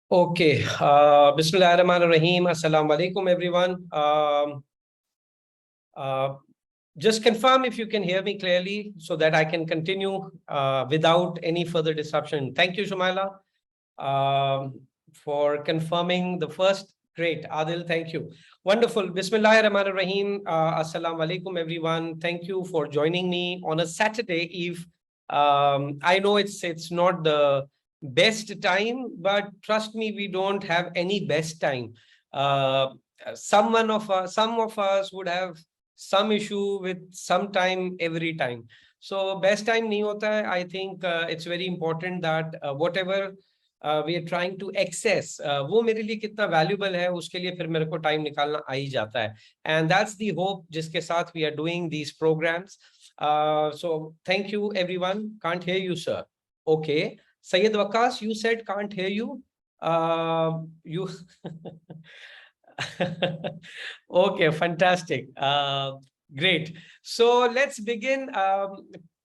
Okay. Bismillahirrahmanirrahim. Assalamu alaikum, everyone. Uh, just confirm if you can hear me clearly so that I can continue without any further disruption. Thank you, Shumaila, for confirming the first. Great. Adil, thank you. Wonderful. Bismillahirrahmanirrahim. Assalamu alaikum, everyone. Thank you for joining me on a Saturday eve. I know it's not the best time, but trust me, we don't have any best time. Some of us would have some issue with some time every time. So best time nahi hota hai. I think it's very important that whatever we are trying to access, वो मेरे लिए कितना valuable है उसके लिए फिर मेरे को time निकालना आ ही जाता है. And that's the hope जिसके साथ we are doing these programs. So thank you everyone. Can't hear you, sir. Okay. Syed Waqas, you said can't hear you. You Okay, fantastic. Great. So let's begin.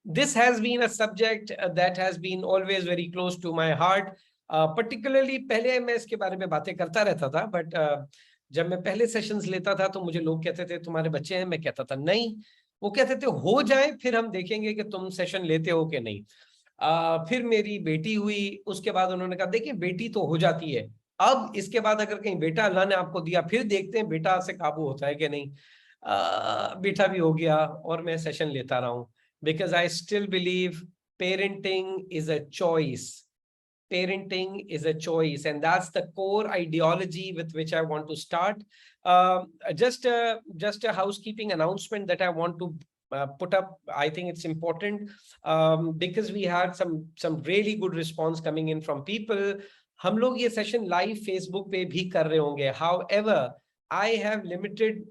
This has been a subject that has been always very close to my heart. Particularly पहले मैं इसके बारे में बातें करता रहता था, but जब मैं पहले सेशंस लेता था तो मुझे लोग कहते थे तुम्हारे बच्चे हैं, मैं कहता था नहीं. वो कहते थे हो जाए फिर हम देखेंगे कि तुम सेशन लेते हो कि नहीं. फिर मेरी बेटी हुई, उसके बाद उन्होंने कहा देखिए बेटी तो हो जाती है, अब इसके बाद अगर कहीं बेटा अल्लाह ने आपको दिया फिर देखते हैं बेटा से काबू होता है कि नहीं. बेटा भी हो गया और मैं सेशन लेता रहा हूँ. Because I still believe parenting is a choice. Parenting is a choice, and that's the core ideology with which I want to start. Just a housekeeping announcement that I want to put up. I think it's important because we had some really good response coming in from people. हम लोग ये session live Facebook पे भी कर रहे होंगे. However, I have limited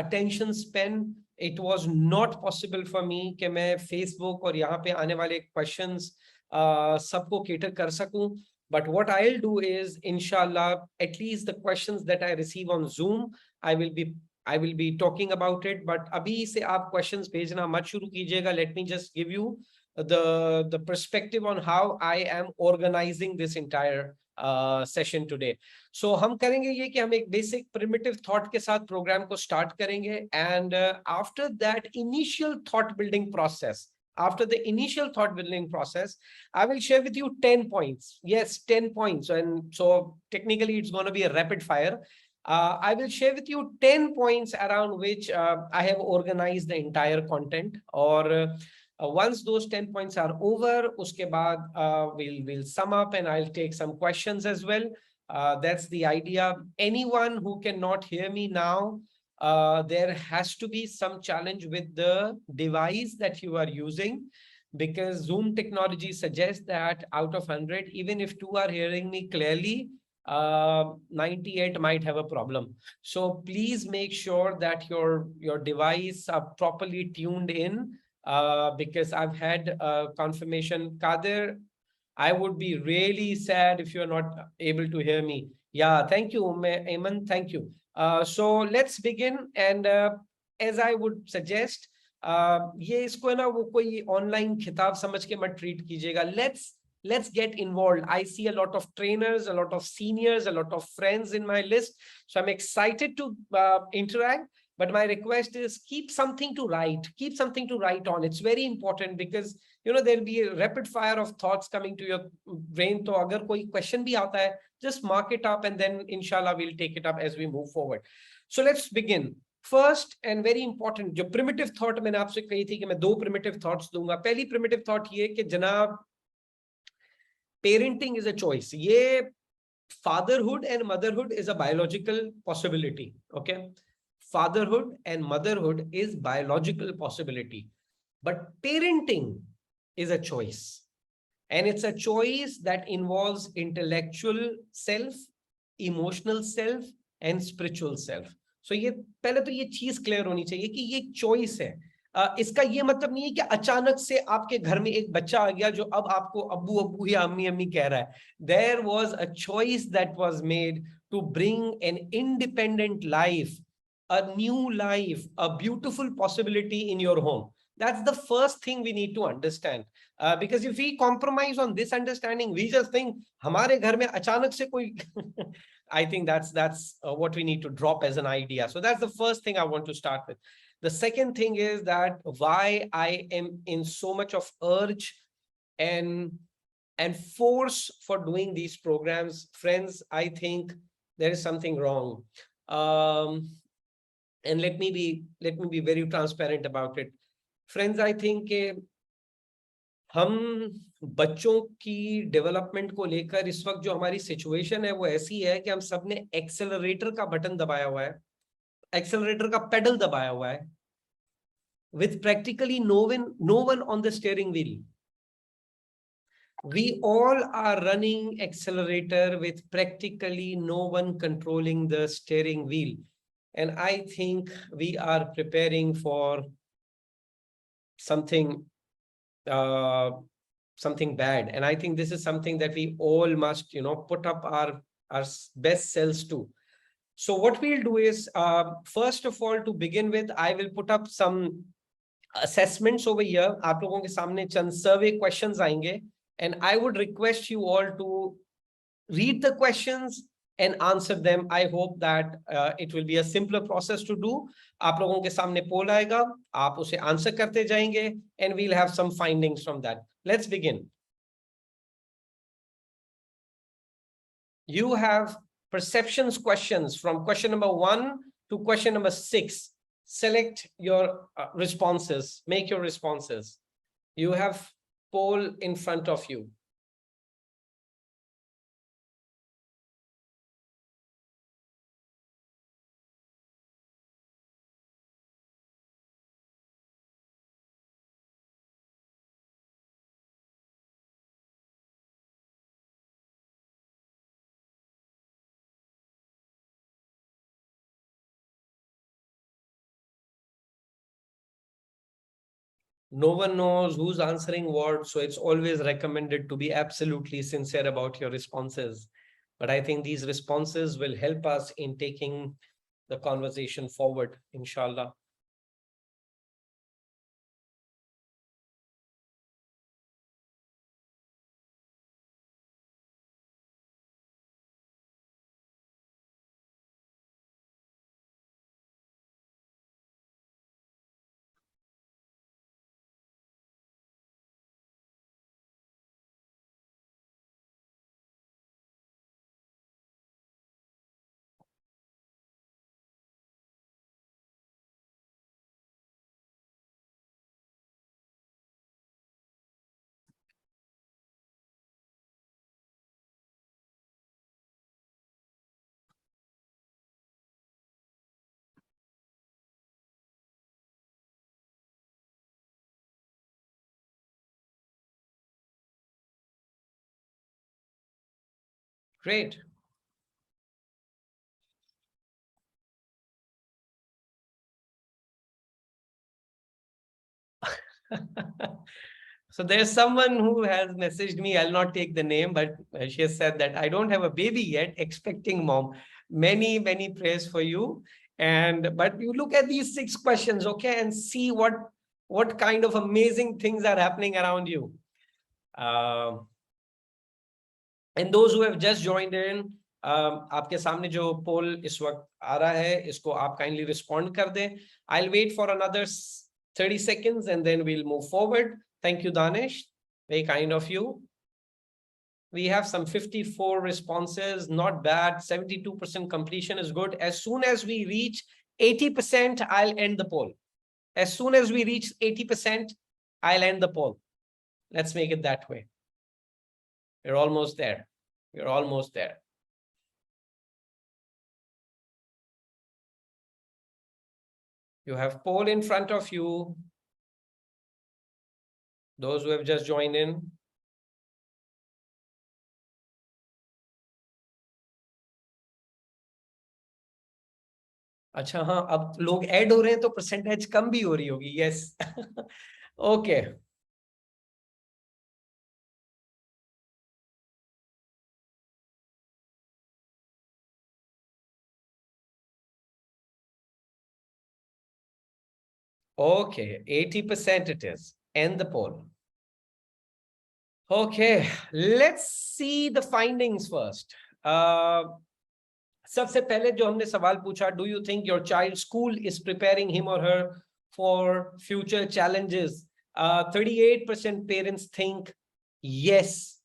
attention span. It was not possible for me कि मैं फेसबुक और यहाँ पे आने वाले questions सबको cater कर सकूं. But what I'll do is, inshallah, at least the questions that I receive on Zoom, I will be talking about it. But अभी से आप questions भेजना मत शुरू कीजिएगा. Let me just give you the perspective on how I am organizing this entire session today. So हम करेंगे ये कि हम एक basic primitive thought के साथ program को start करेंगे, and after that initial thought building process, after the initial thought building process, I will share with you 10 points. Yes, 10 points. And so technically it's going to be a rapid fire. I will share with you 10 points around which I have organized the entire content. Or once those 10 points are over, uske baad we'll sum up and I'll take some questions as well. That's the idea. Anyone who cannot hear me now, there has to be some challenge with the device that you are using, because Zoom technology suggests that out of 100, even if 2 are hearing me clearly, 98 might have a problem. So please make sure that your device are properly tuned in, because I've had confirmation. Kadir, I would be really sad if you're not able to hear me. Yeah, thank you, Ayman. Thank you. So let's begin. And as I would suggest, ये इसको है ना वो कोई online खिताब समझ के मत ट्रीट कीजिएगा. Let's get involved. I see a lot of trainers, a lot of seniors, a lot of friends in my list. So I'm excited to interact. But my request is keep something to write. Keep something to write on. It's very important because there'll be a rapid fire of thoughts coming to your brain. So agar koi question bhi aata hai, just mark it up and then inshallah we'll take it up as we move forward. So let's begin. First and very important, जो primitive thought मैंने आपसे कही थी कि मैं 2 primitive thoughts दूंगा. पहली primitive thought ये कि जनाब parenting is a choice. ये fatherhood and motherhood is a biological possibility. Okay, fatherhood and motherhood is biological possibility, but parenting is a choice, and it's a choice that involves intellectual self, emotional self, and spiritual self. So ये पहले तो ये चीज clear होनी चाहिए कि ये choice है. इसका ये मतलब नहीं है कि अचानक से आपके घर में एक बच्चा आ गया जो अब आपको अब्बू अब्बू या अम्मी अम्मी कह रहा है. There was a choice that was made to bring an independent life, a new life, a beautiful possibility in your home. That's the first thing we need to understand. Because if we compromise on this understanding, we just think हमारे घर में अचानक से कोई I think that's what we need to drop as an idea. So that's the first thing I want to start with. The second thing is that why I am in so much of urge and force for doing these programs. Friends, I think there is something wrong. And let me be very transparent about it. Friends, I think हम बच्चों की development को लेकर इस वक्त जो हमारी situation है वो ऐसी है कि हम सबने एक्सेलरेटर का बटन दबाया हुआ है, एक्सेलरेटर का पेडल दबाया हुआ है, with practically no one on the steering wheel. We all are running accelerator with practically no one controlling the steering wheel. And I think we are preparing for something something bad. And I think this is something that we all must, put up our best selves to. So what we'll do is, first of all, to begin with, I will put up some assessments over here. आप लोगों के सामने चंद survey questions आएंगे, and I would request you all to read the questions and answer them. I hope that it will be a simpler process to do. आप लोगों के सामने poll आएगा, आप उसे answer करते जाएंगे, and we'll have some findings from that. Let's begin. You have perceptions questions from question number 1 to question number 6. Select your responses, make your responses. You have poll in front of you. No one knows who's answering what, so it's always recommended to be absolutely sincere about your responses. But I think these responses will help us in taking the conversation forward, inshallah. Great. So there's someone who has messaged me. I'll not take the name, but she has said that I don't have a baby yet, expecting mom. Many, many prayers for you. But you look at these 6 questions, okay, and see what kind of amazing things are happening around you. And those who have just joined in, आपके सामने जो poll इस वक्त आ रहा है, इसको आप kindly respond कर दें. I'll wait for another 30 seconds and then we'll move forward. Thank you, Danish. Very kind of you. We have some 54 responses, not bad. 72% completion is good. As soon as we reach 80%, I'll end the poll. As soon as we reach 80%, I'll end the poll. Let's make it that way. We're almost there. We're almost there. You have poll in front of you. Those who have just joined in. अच्छा हाँ, अब लोग add हो रहे हैं तो percentage कम भी हो रही होगी. Yes. Okay. Okay, 80% it is. End the poll. Okay, let's see the findings first. सबसे पहले जो हमने सवाल पूछा, do you think your child's school is preparing him or her for future challenges? 38% parents think yes.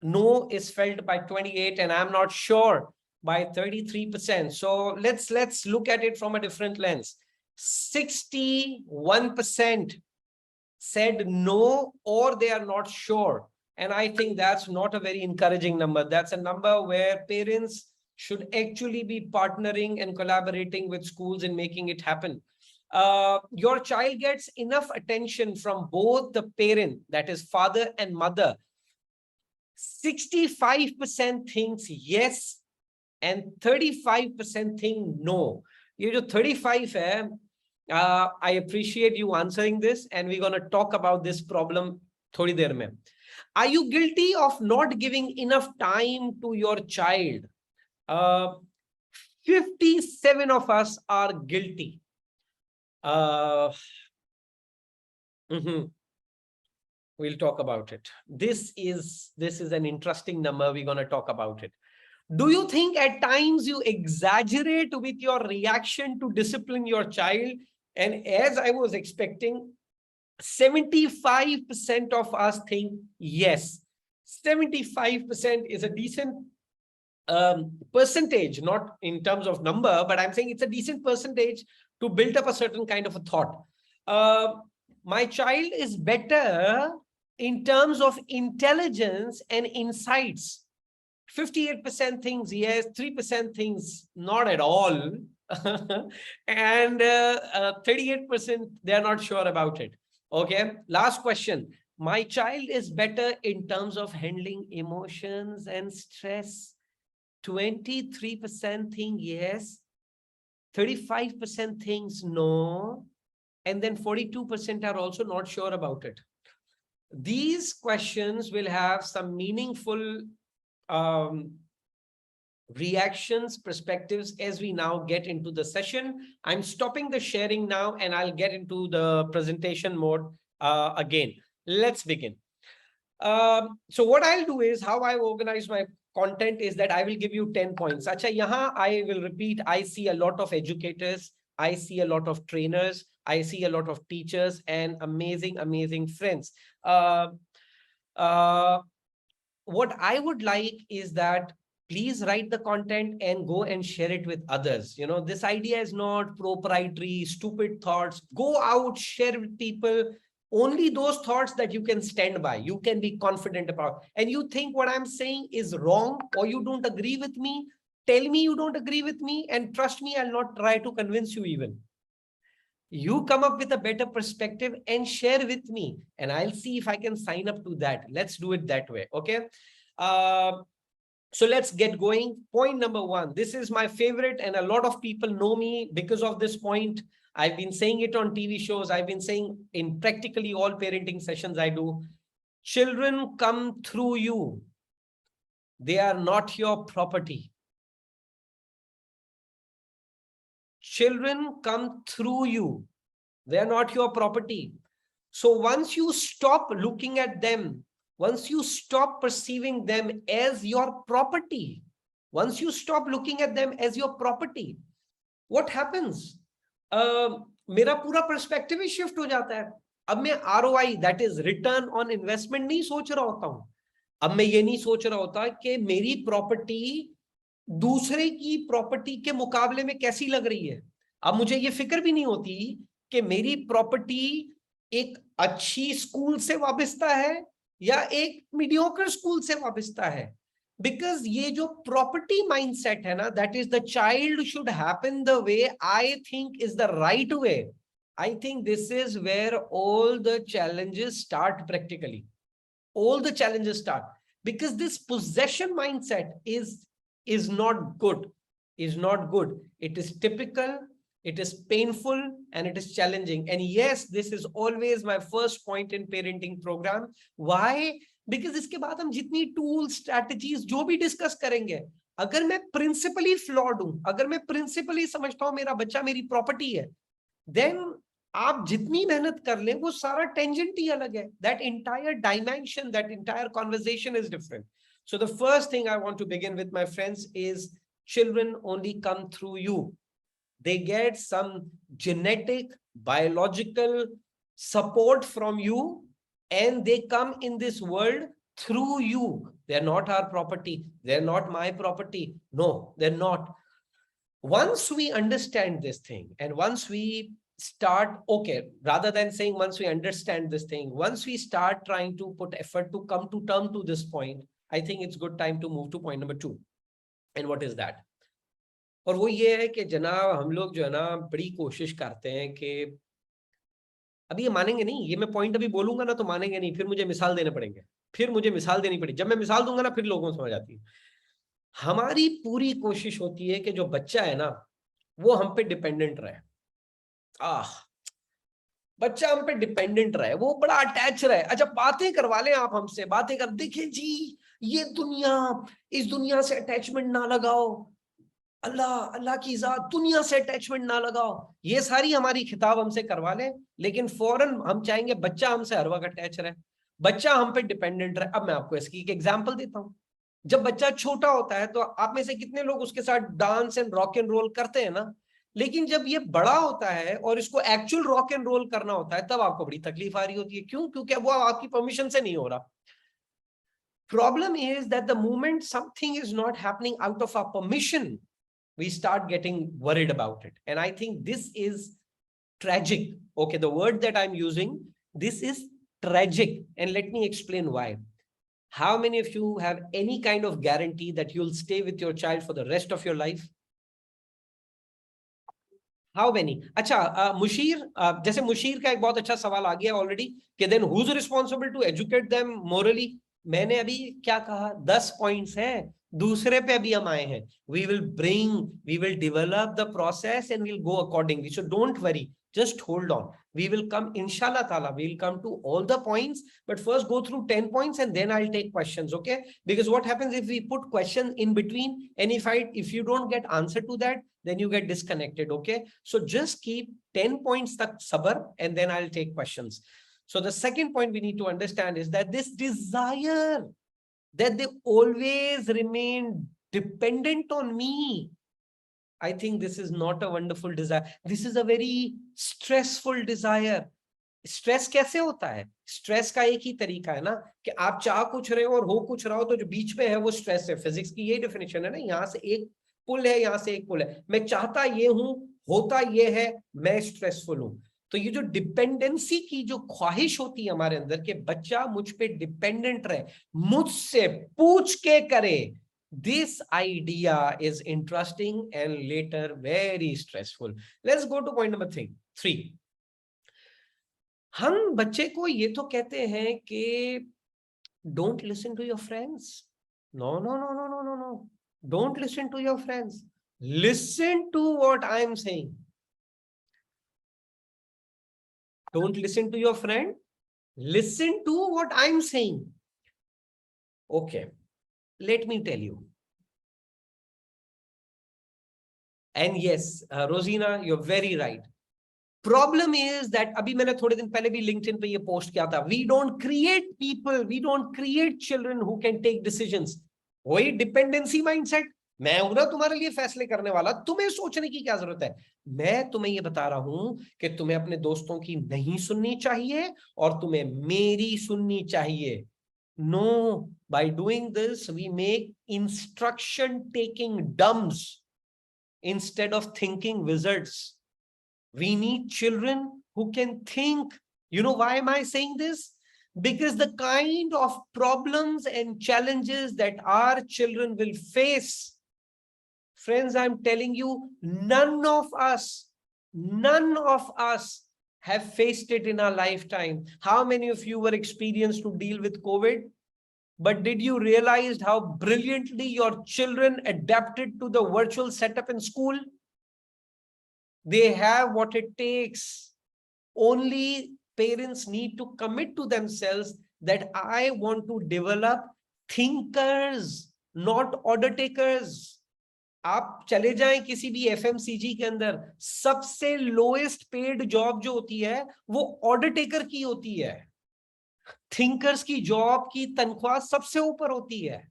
No is felt by 28, and I'm not sure by 33%. So let's look at it from a different lens. 61% said no, or they are not sure. And I think that's not a very encouraging number. That's a number where parents should actually be partnering and collaborating with schools in making it happen. Your child gets enough attention from both the parent, that is father and mother. 65% thinks yes, and 35% think no. ये जो 35 है, I appreciate you answering this, and we're going to talk about this problem थोड़ी देर में. Are you guilty of not giving enough time to your child? 57 of us are guilty. We'll talk about it. This is an interesting number. We're going to talk about it. Do you think at times you exaggerate with your reaction to discipline your child? And as I was expecting, 75% of us think yes. 75% is a decent percentage, not in terms of number, but I'm saying it's a decent percentage to build up a certain kind of a thought. My child is better in terms of intelligence and insights. 58% thinks yes, 3% thinks not at all, and 38% they are not sure about it. Okay, last question. My child is better in terms of handling emotions and stress. 23% think yes, 35% thinks no, and then 42% are also not sure about it. These questions will have some meaningful reactions, perspectives as we now get into the session. I'm stopping the sharing now, and I'll get into the presentation mode again. Let's begin. So what I'll do is, how I organize my content is that I will give you 10 points. Acha, yahan I will repeat, I see a lot of educators, I see a lot of trainers, I see a lot of teachers and amazing friends. What I would like is that please write the content and go and share it with others. You know, this idea is not proprietary, stupid thoughts. Go out, share with people only those thoughts that you can stand by, you can be confident about. And you think what I'm saying is wrong, or you don't agree with me, tell me you don't agree with me, and trust me, I'll not try to convince you even. You come up with a better perspective and share with me, and I'll see if I can sign up to that. Let's do it that way. Okay. So let's get going. Point number one. This is my favorite, and a lot of people know me because of this point. I've been saying it on TV shows. I've been saying in practically all parenting sessions I do. Children come through you. They are not your property. Children come through you. They are not your property. So once you stop looking at them, once you stop perceiving them as your property, once you stop looking at them as your property, what happens? मेरा पूरा perspective ही shift हो जाता है. अब मैं ROI, that is return on investment, नहीं सोच रहा होता हूँ. अब मैं ये नहीं सोच रहा होता कि मेरी प्रॉपर्टी दूसरे की प्रॉपर्टी के मुकाबले में कैसी लग रही है. अब मुझे ये फिक्र भी नहीं होती कि मेरी प्रॉपर्टी एक अच्छी स्कूल से वाबस्ता है या एक मीडियोकर स्कूल से वाबस्ता है. Because ये जो property mindset है ना, that is the child should happen the way I think is the right way. I think this is where all the challenges start practically. All the challenges start because this possession mindset is not good, is not good. It is typical, it is painful, and it is challenging. And yes, this is always my first point in parenting program. Why? Because इसके बाद हम जितनी tool strategies जो भी discuss करेंगे, अगर मैं principally flawed हूं, अगर मैं प्रिंसिपली समझता हूं मेरा बच्चा मेरी प्रॉपर्टी है, then आप जितनी मेहनत कर लें वो सारा टेंजेंट ही अलग है. That entire dimension, that entire conversation is different. So the first thing I want to begin with, my friends, is children only come through you. They get some genetic, biological support from you, and they come in this world through you. They're not our property. They're not my property. No, they're not. Once we understand this thing, and once we start, okay, rather than saying once we understand this thing, once we start trying to put effort to come to term to this point, I think it's good time to move to point number 2. And what is that? और वो ये है कि जनाब हम लोग जो है ना बड़ी कोशिश करते हैं कि अभी ये मानेंगे नहीं, ये मैं पॉइंट अभी बोलूंगा ना तो मानेंगे नहीं, फिर मुझे मिसाल देने पड़ेंगे, फिर मुझे मिसाल देनी पड़ेगी. जब मैं मिसाल दूंगा ना फिर लोगों को समझ आती है. हमारी पूरी कोशिश होती है कि जो बच्चा है ना वो हम पे डिपेंडेंट रहे. बच्चा हम पे डिपेंडेंट रहे, वो बड़ा अटैच रहे. अच्छा बातें करवा लें आप हमसे, बातें कर, देखिए जी ये दुनिया, इस दुनिया से अटैचमेंट ना लगाओ, अल्लाह अल्लाह की जात, दुनिया से अटैचमेंट ना लगाओ, ये सारी हमारी खिताब हमसे करवा लें, लेकिन फौरन हम चाहेंगे बच्चा हमसे हर वक्त अटैच रहे, बच्चा हम पे डिपेंडेंट रहे. अब मैं आपको इसकी एक एग्जांपल देता हूं. जब बच्चा छोटा होता है तो आप में से कितने लोग उसके साथ dance and rock and roll करते हैं ना, लेकिन जब ये बड़ा होता है और इसको एक्चुअल रॉक एंड रोल करना होता है तब आपको बड़ी तकलीफ आ रही होती है. क्यों? क्योंकि वो आपकी परमिशन से नहीं हो रहा. Problem is that the moment something is not happening out of our permission, we start getting worried about it. And I think this is tragic. Okay, the word that I'm using, this is tragic. And let me explain why. How many of you have any kind of guarantee that you'll stay with your child for the rest of your life? How many? अच्छा मुशीर, जैसे मुशीर का एक बहुत अच्छा सवाल आ गया already कि then who's responsible to educate them morally? मैंने अभी क्या कहा, 10 पॉइंट्स हैं, दूसरे पे अभी हम आए हैं. We will develop the process and we'll go accordingly. So don't worry, just hold on. We will come, inshallah ta'ala, we'll come to all the points, but first go through 10 points and then I'll take questions, okay? Because what happens if we put questions in between, and if you don't get answer to that, then you get disconnected, okay? So just keep 10 points tak sabr and then I'll take questions. So the second point we need to understand is that this desire that they always remain dependent on me, I think this is not a wonderful desire. This is a very stressful desire. Stress कैसे होता है? Stress का एक ही तरीका है ना कि आप चाह कुछ रहे हो और हो कुछ रहा हो, तो जो बीच में है वो स्ट्रेस है. फिजिक्स की ये डेफिनेशन है ना, यहाँ से एक पुल है, यहाँ से एक पुल है. मैं चाहता ये हूं, होता ये है, मैं स्ट्रेसफुल हूं. तो ये जो डिपेंडेंसी की जो ख्वाहिश होती है हमारे अंदर कि बच्चा मुझ पे डिपेंडेंट रहे, मुझसे पूछ के करे, this idea is interesting and later very stressful. Let's go to point number 3. हम बच्चे को ये तो कहते हैं कि don't listen to your friends. No. Don't listen to your friends. Listen to what I'm saying. Don't listen to your friend. Listen to what I'm saying. Okay. Let me tell you. And yes, Rosina, you're very right. Problem is that अभी मैंने थोड़े दिन पहले भी LinkedIn पे ये post किया था. We don't create people, we don't create children who can take decisions. वही डिपेंडेंसी माइंडसेट. मैं हूं ना तुम्हारे लिए फैसले करने वाला, तुम्हें सोचने की क्या जरूरत है? मैं तुम्हें ये बता रहा हूं कि तुम्हें अपने दोस्तों की नहीं सुननी चाहिए और तुम्हें मेरी सुननी चाहिए. No, by doing this, we make instruction taking dumbs instead of thinking wizards. We need children who can think. You know why am I saying this? Because the kind of problems and challenges that our children will face, friends, I'm telling you, none of us have faced it in our lifetime. How many of you were experienced to deal with COVID? But did you realize how brilliantly your children adapted to the virtual setup in school? They have what it takes. Only parents need to commit to themselves that I want to develop thinkers, not order takers. आप चले जाएं किसी भी FMCG के अंदर, सबसे lowest paid job जो होती है वो ऑर्डर टेकर की होती है। थिंकर्स की जॉब की तनख्वाह सबसे ऊपर होती है।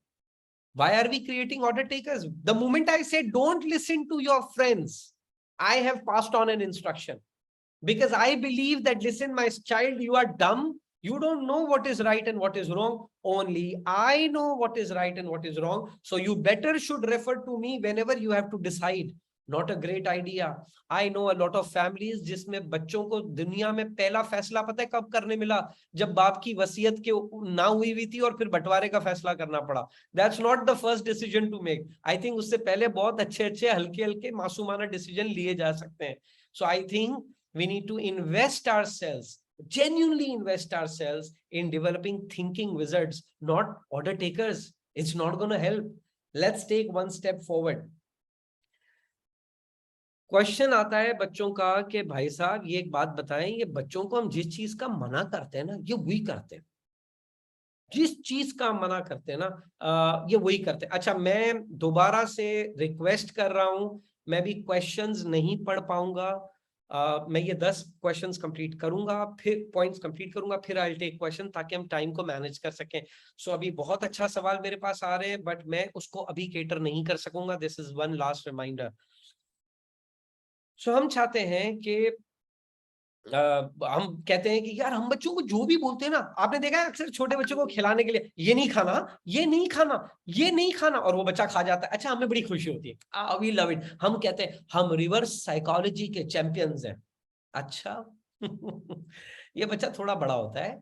Why are we creating order takers? The moment I say don't listen to your friends, I have passed on an instruction. Because I believe that, listen, my child, you are dumb. You don't know what is right and what is wrong. Only I know what is right and what is wrong. So you better should refer to me whenever you have to decide. Not a great idea. I know a lot of families जिसमें बच्चों को दुनिया में पहला फैसला पता है कब करने मिला? जब बाप की वसीयत के ना हुई थी और फिर बंटवारे का फैसला करना पड़ा. That's not the first decision to make. I think उससे पहले बहुत अच्छे हल्के हल्के मासूमाना डिसीजन लिए जा सकते हैं. So I think we need to invest ourselves, genuinely invest ourselves in developing thinking wizards, not order takers. It's not going to help. Let's take one step forward. Question आता है बच्चों का कि भाई साहब ये एक बात बताएं, ये बच्चों को हम जिस चीज का मना करते हैं ना, ये वही करते हैं. जिस चीज का मना करते हैं ना, ये वही करते हैं. अच्छा, मैं दोबारा से रिक्वेस्ट कर रहा हूं, मैं भी क्वेश्चंस नहीं पढ़ पाऊंगा. मैं ये 10 क्वेश्चंस कंप्लीट करूंगा, फिर पॉइंट्स कंप्लीट करूंगा, फिर आई विल टेक क्वेश्चन ताकि हम टाइम को मैनेज कर सकें. सो अभी बहुत अच्छा सवाल मेरे पास आ रहे हैं, बट मैं उसको अभी केटर नहीं कर सकूंगा. This is one last reminder. So हम चाहते हैं कि हम कहते हैं कि यार हम बच्चों को जो भी बोलते हैं ना, आपने देखा है अक्सर छोटे बच्चों को खिलाने के लिए, ये नहीं खाना, ये नहीं खाना, ये नहीं खाना, और वो बच्चा खा जाता है. अच्छा, हमें बड़ी खुशी होती है, वी लव इट. हम कहते हैं हम रिवर्स साइकोलॉजी के चैंपियंस हैं. अच्छा ये बच्चा थोड़ा बड़ा होता है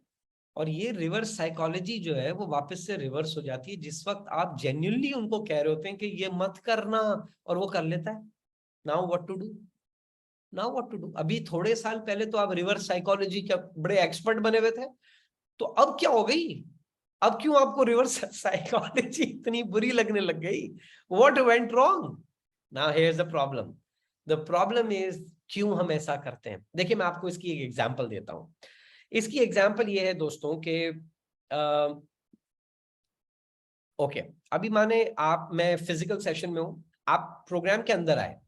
और ये रिवर्स साइकोलॉजी जो है वो वापस से रिवर्स हो जाती है जिस वक्त आप जेन्युइनली उनको कह रहे होते हैं कि ये मत करना, और वो कर लेता है. Now what to do? Now what to do? अभी थोड़े साल पहले तो आप रिवर्स साइकोलॉजी के बड़े एक्सपर्ट बने हुए थे, तो अब क्या हो गई? अब क्यों आपको रिवर्स साइकोलॉजी इतनी बुरी लगने लग गई? What went wrong? Now here is the problem. The problem is क्यों हम ऐसा करते हैं. देखिए, मैं आपको इसकी एक एग्जांपल देता हूं. इसकी एग्जांपल ये है दोस्तों के ओके, अभी माने मैं फिजिकल सेशन में हूं, आप प्रोग्राम के अंदर आए.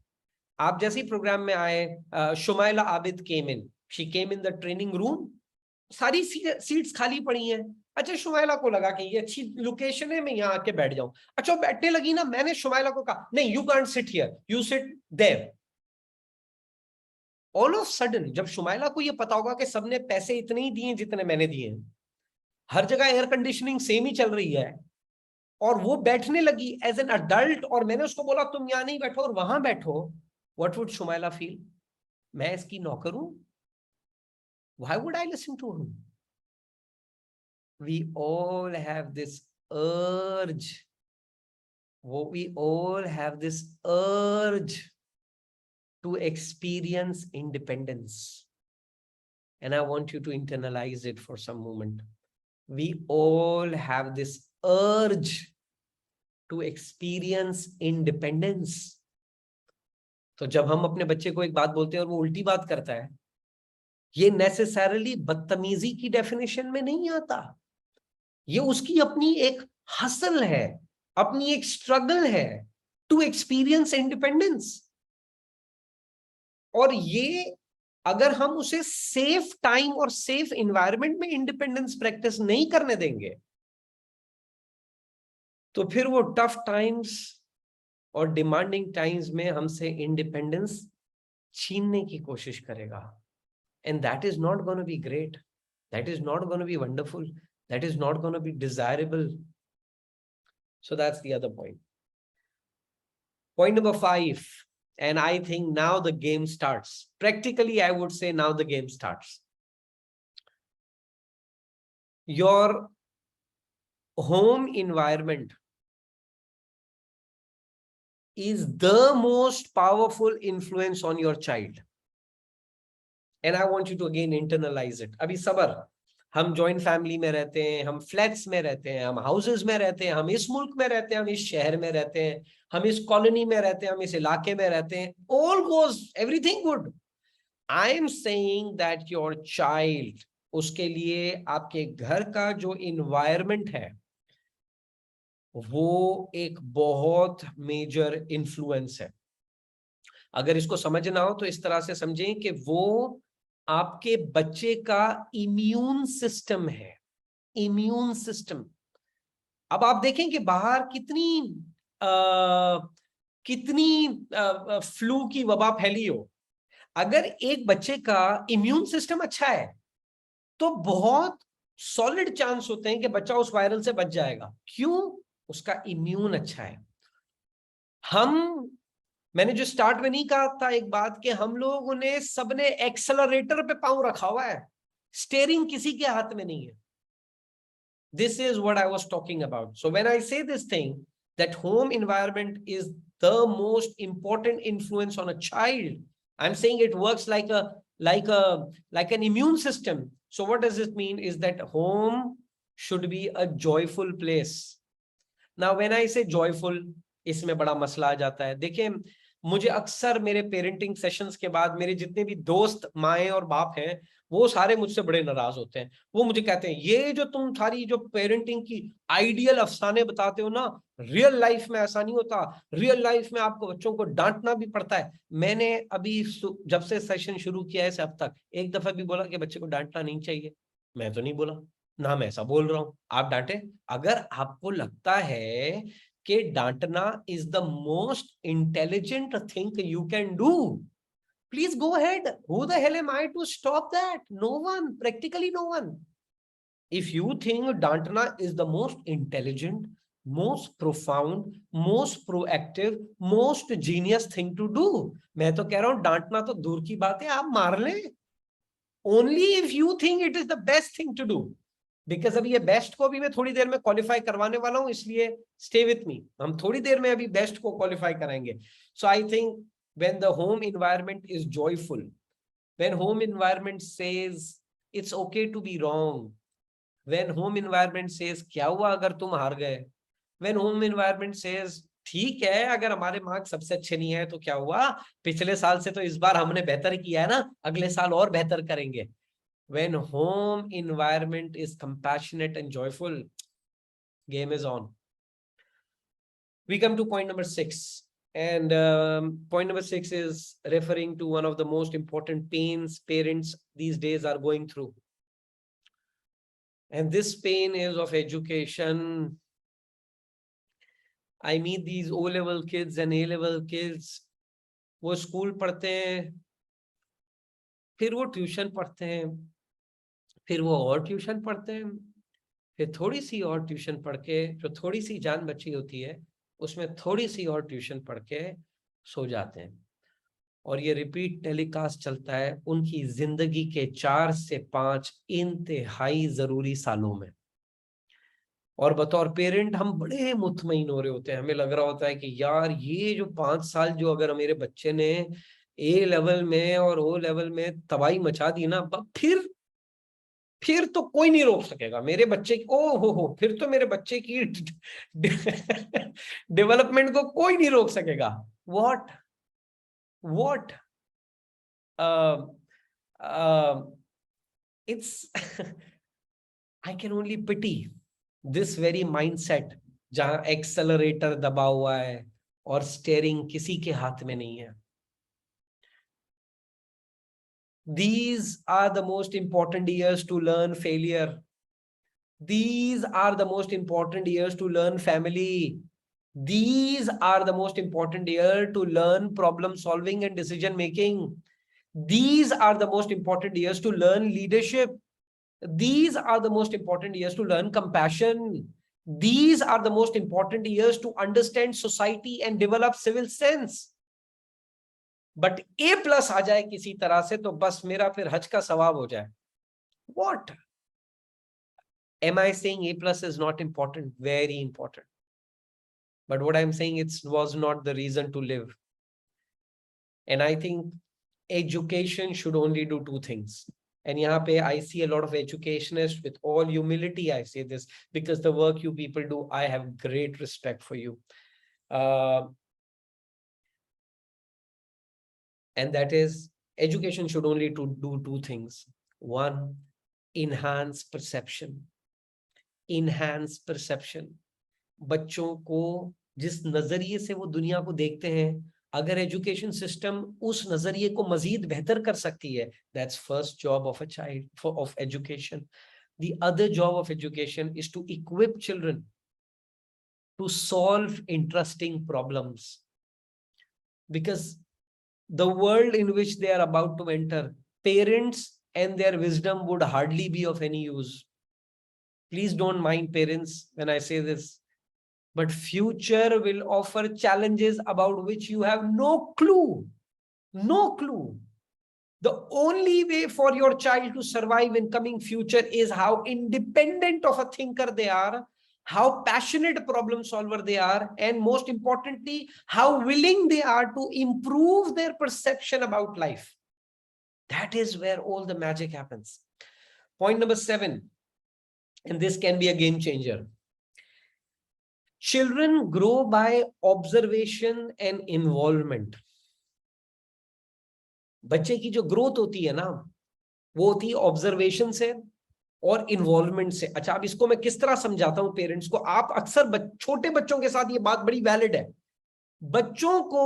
आप जैसे ही प्रोग्राम में आए, Shumaila Abid came in, she came in the training room. सारी सीट्स खाली पड़ी हैं. अच्छा, शुमाइला को लगा कि ये अच्छी लोकेशन है, मैं यहाँ आके बैठ जाऊं. अच्छा, बैठने लगी ना, मैंने शुमाइला को कहा नहीं, you can't sit here, you sit there. All of sudden जब शुमाइला को ये पता होगा कि सबने पैसे इतने ही दिए जितने मैंने दिए हैं, हर जगह एयर कंडीशनिंग सेम ही चल रही है, और वो बैठने लगी एज एन अडल्ट, और मैंने उसको बोला तुम यहाँ नहीं बैठो और वहां बैठो, व्हाट वुड शुमाइला फील? मैं इसकी नौकर हूं? Why would I listen to him? We all have this urge. We all have this urge to experience independence. And I want you to internalize it for some moment. We all have this urge to experience independence. तो जब हम अपने बच्चे को एक बात बोलते हैं और वो उल्टी बात करता है, ये नेसेसरली बदतमीजी की डेफिनेशन में नहीं आता. ये उसकी अपनी एक हसल है, अपनी एक स्ट्रगल है टू एक्सपीरियंस इंडिपेंडेंस. और ये अगर हम उसे सेफ टाइम और सेफ एनवायरनमेंट में इंडिपेंडेंस प्रैक्टिस नहीं करने देंगे, तो फिर वो टफ टाइम्स और डिमांडिंग टाइम्स में हमसे इंडिपेंडेंस छीनने की कोशिश करेगा. And that is not going to be great. That is not going to be wonderful. That is not going to be desirable. So that's the other point. Point number 5. And I think now the game starts. Practically, I would say now the game starts. Your home environment is the most powerful influence on your child. And I want you to again internalize it. अभी सबर, हम joint family में रहते हैं, हम flats में रहते हैं, हम हाउसेस में रहते हैं, हम इस मुल्क में रहते हैं, हम इस शहर में रहते हैं, हम इस कॉलोनी में रहते हैं, हम इस इलाके में रहते हैं. All goes, everything good. I am saying that your child, उसके लिए आपके घर का जो environment है वो एक बहुत मेजर इन्फ्लुएंस है। अगर इसको समझना हो तो इस तरह से समझें कि वो आपके बच्चे का इम्यून सिस्टम है, इम्यून सिस्टम। अब आप देखें कि बाहर कितनी फ्लू की वबा फैली हो, अगर एक बच्चे का इम्यून सिस्टम अच्छा है तो बहुत सॉलिड चांस होते हैं कि बच्चा उस वायरल से बच जाएगा। क्यों? उसका इम्यून अच्छा है। मैंने जो स्टार्ट में नहीं कहा था एक बात, कि हम लोगों ने सबने एक्सेलरेटर पे पांव रखा हुआ है, स्टीयरिंग किसी के हाथ में नहीं है। This is what I was talking about. So when I say this thing, that home environment is the most important influence on a child, I'm saying it works like an immune system. So what does it mean is that home should be a joyful place. Now when I say joyful, इसमें बड़ा मसला आ जाता है। देखिए, मुझे अक्सर मेरे parenting sessions के बाद मेरे जितने भी दोस्त माएँ और बाप हैं, वो सारे मुझसे बड़े नाराज होते हैं। वो मुझे कहते हैं, ये जो तुम सारी जो पेरेंटिंग की आइडियल अफसाने बताते हो ना, रियल लाइफ में ऐसा नहीं होता। रियल लाइफ में आपको बच्चों को डांटना भी पड़ता है। मैंने अभी जब से सेशन शुरू किया है अब तक एक दफा भी बोला कि बच्चे को डांटना नहीं चाहिए? मैं तो नहीं बोला ना, मैं ऐसा बोल रहा हूं, आप डांटे। अगर आपको लगता है कि डांटना is the most intelligent thing you can do, please go ahead. Who the hell am I to stop that? No one, practically no one. If you think dantna is the most intelligent, most profound, most proactive, most genius thing to do, मैं तो कह रहा हूं डांटना तो दूर की बात है, आप मार लें। Only if you think it is the best thing to do. Because अभी ये बेस्ट को अभी मैं थोड़ी देर में क्वालिफाई करवाने वाला हूं, इसलिए स्टे विथ मी। हम थोड़ी देर में अभी बेस्ट को क्वालिफाई कराएंगे। So I think when the home environment is joyful, when home environment says it's okay to be wrong, when home environment says क्या हुआ अगर तुम हार गए, when home environment says ठीक है अगर हमारे मार्क्स सबसे अच्छे नहीं है तो क्या हुआ, पिछले साल से तो इस बार हमने बेहतर किया है ना, अगले साल और बेहतर करेंगे। When home environment is compassionate and joyful, game is on. We come to point number 6. And point number 6 is referring to one of the most important pains parents these days are going through. And this pain is of education. I meet these O-level kids and A-level kids. वो school पढ़ते हैं, फिर वो tuition पढ़ते हैं, फिर वो और ट्यूशन पढ़ते हैं, फिर थोड़ी सी और ट्यूशन पढ़ के जो थोड़ी सी जान बची होती है उसमें थोड़ी सी और ट्यूशन पढ़ के सो जाते हैं। और ये रिपीट टेलीकास्ट चलता है उनकी जिंदगी के 4 से 5 इंतहाई जरूरी सालों में। और बतौर पेरेंट हम बड़े मुतमईन हो रहे होते हैं, हमें लग रहा होता है कि यार ये जो 5 साल जो अगर मेरे बच्चे ने ए लेवल में और ओ लेवल में तबाही मचा दी ना, फिर तो कोई नहीं रोक सकेगा मेरे बच्चे की। ओ हो, फिर तो मेरे बच्चे की डेवलपमेंट को कोई नहीं रोक सकेगा। What it's I can only pity this very mindset जहां एक्सेलरेटर दबा हुआ है और स्टीयरिंग किसी के हाथ में नहीं है। These are the most important years to learn failure. These are the most important years to learn family. These are the most important years to learn problem solving and decision making. These are the most important years to learn leadership. These are the most important years to learn compassion. These are the most important years to understand society and develop civil sense. But A+ आ जाए किसी तरह से तो बस मेरा फिर हज का सवाब हो जाए। What? Am I saying A+ is not important? Very important. But what I'm saying, it was not the reason to live. And I think education should only do 2 things. And yahan pe I see a lot of educationists, with all humility I say this, because the work you people do, I have great respect for you. And that is, education should only do 2 things. One, enhance perception. Enhance perception. बच्चों को जिस नजरिए से वो दुनिया को देखते हैं, अगर एजुकेशन सिस्टम उस नजरिए को मजीद बेहतर कर सकती है, that's first job of a child of education. The other job of education is to equip children to solve interesting problems, because the world in which they are about to enter, parents and their wisdom would hardly be of any use. Please don't mind parents when I say this, but future will offer challenges about which you have no clue. No clue. The only way for your child to survive in coming future is how independent of a thinker they are, how passionate problem solver they are, and most importantly, how willing they are to improve their perception about life. That is where all the magic happens. Point number 7, and this can be a game changer. Children grow by observation and involvement. बच्चे की जो growth होती है ना, वो होती है observation से और इन्वॉल्वमेंट से. अच्छा, अब इसको मैं किस तरह समझाता हूं पेरेंट्स को. आप अक्सर छोटे बच्चों के साथ ये बात बड़ी वैलिड है. बच्चों को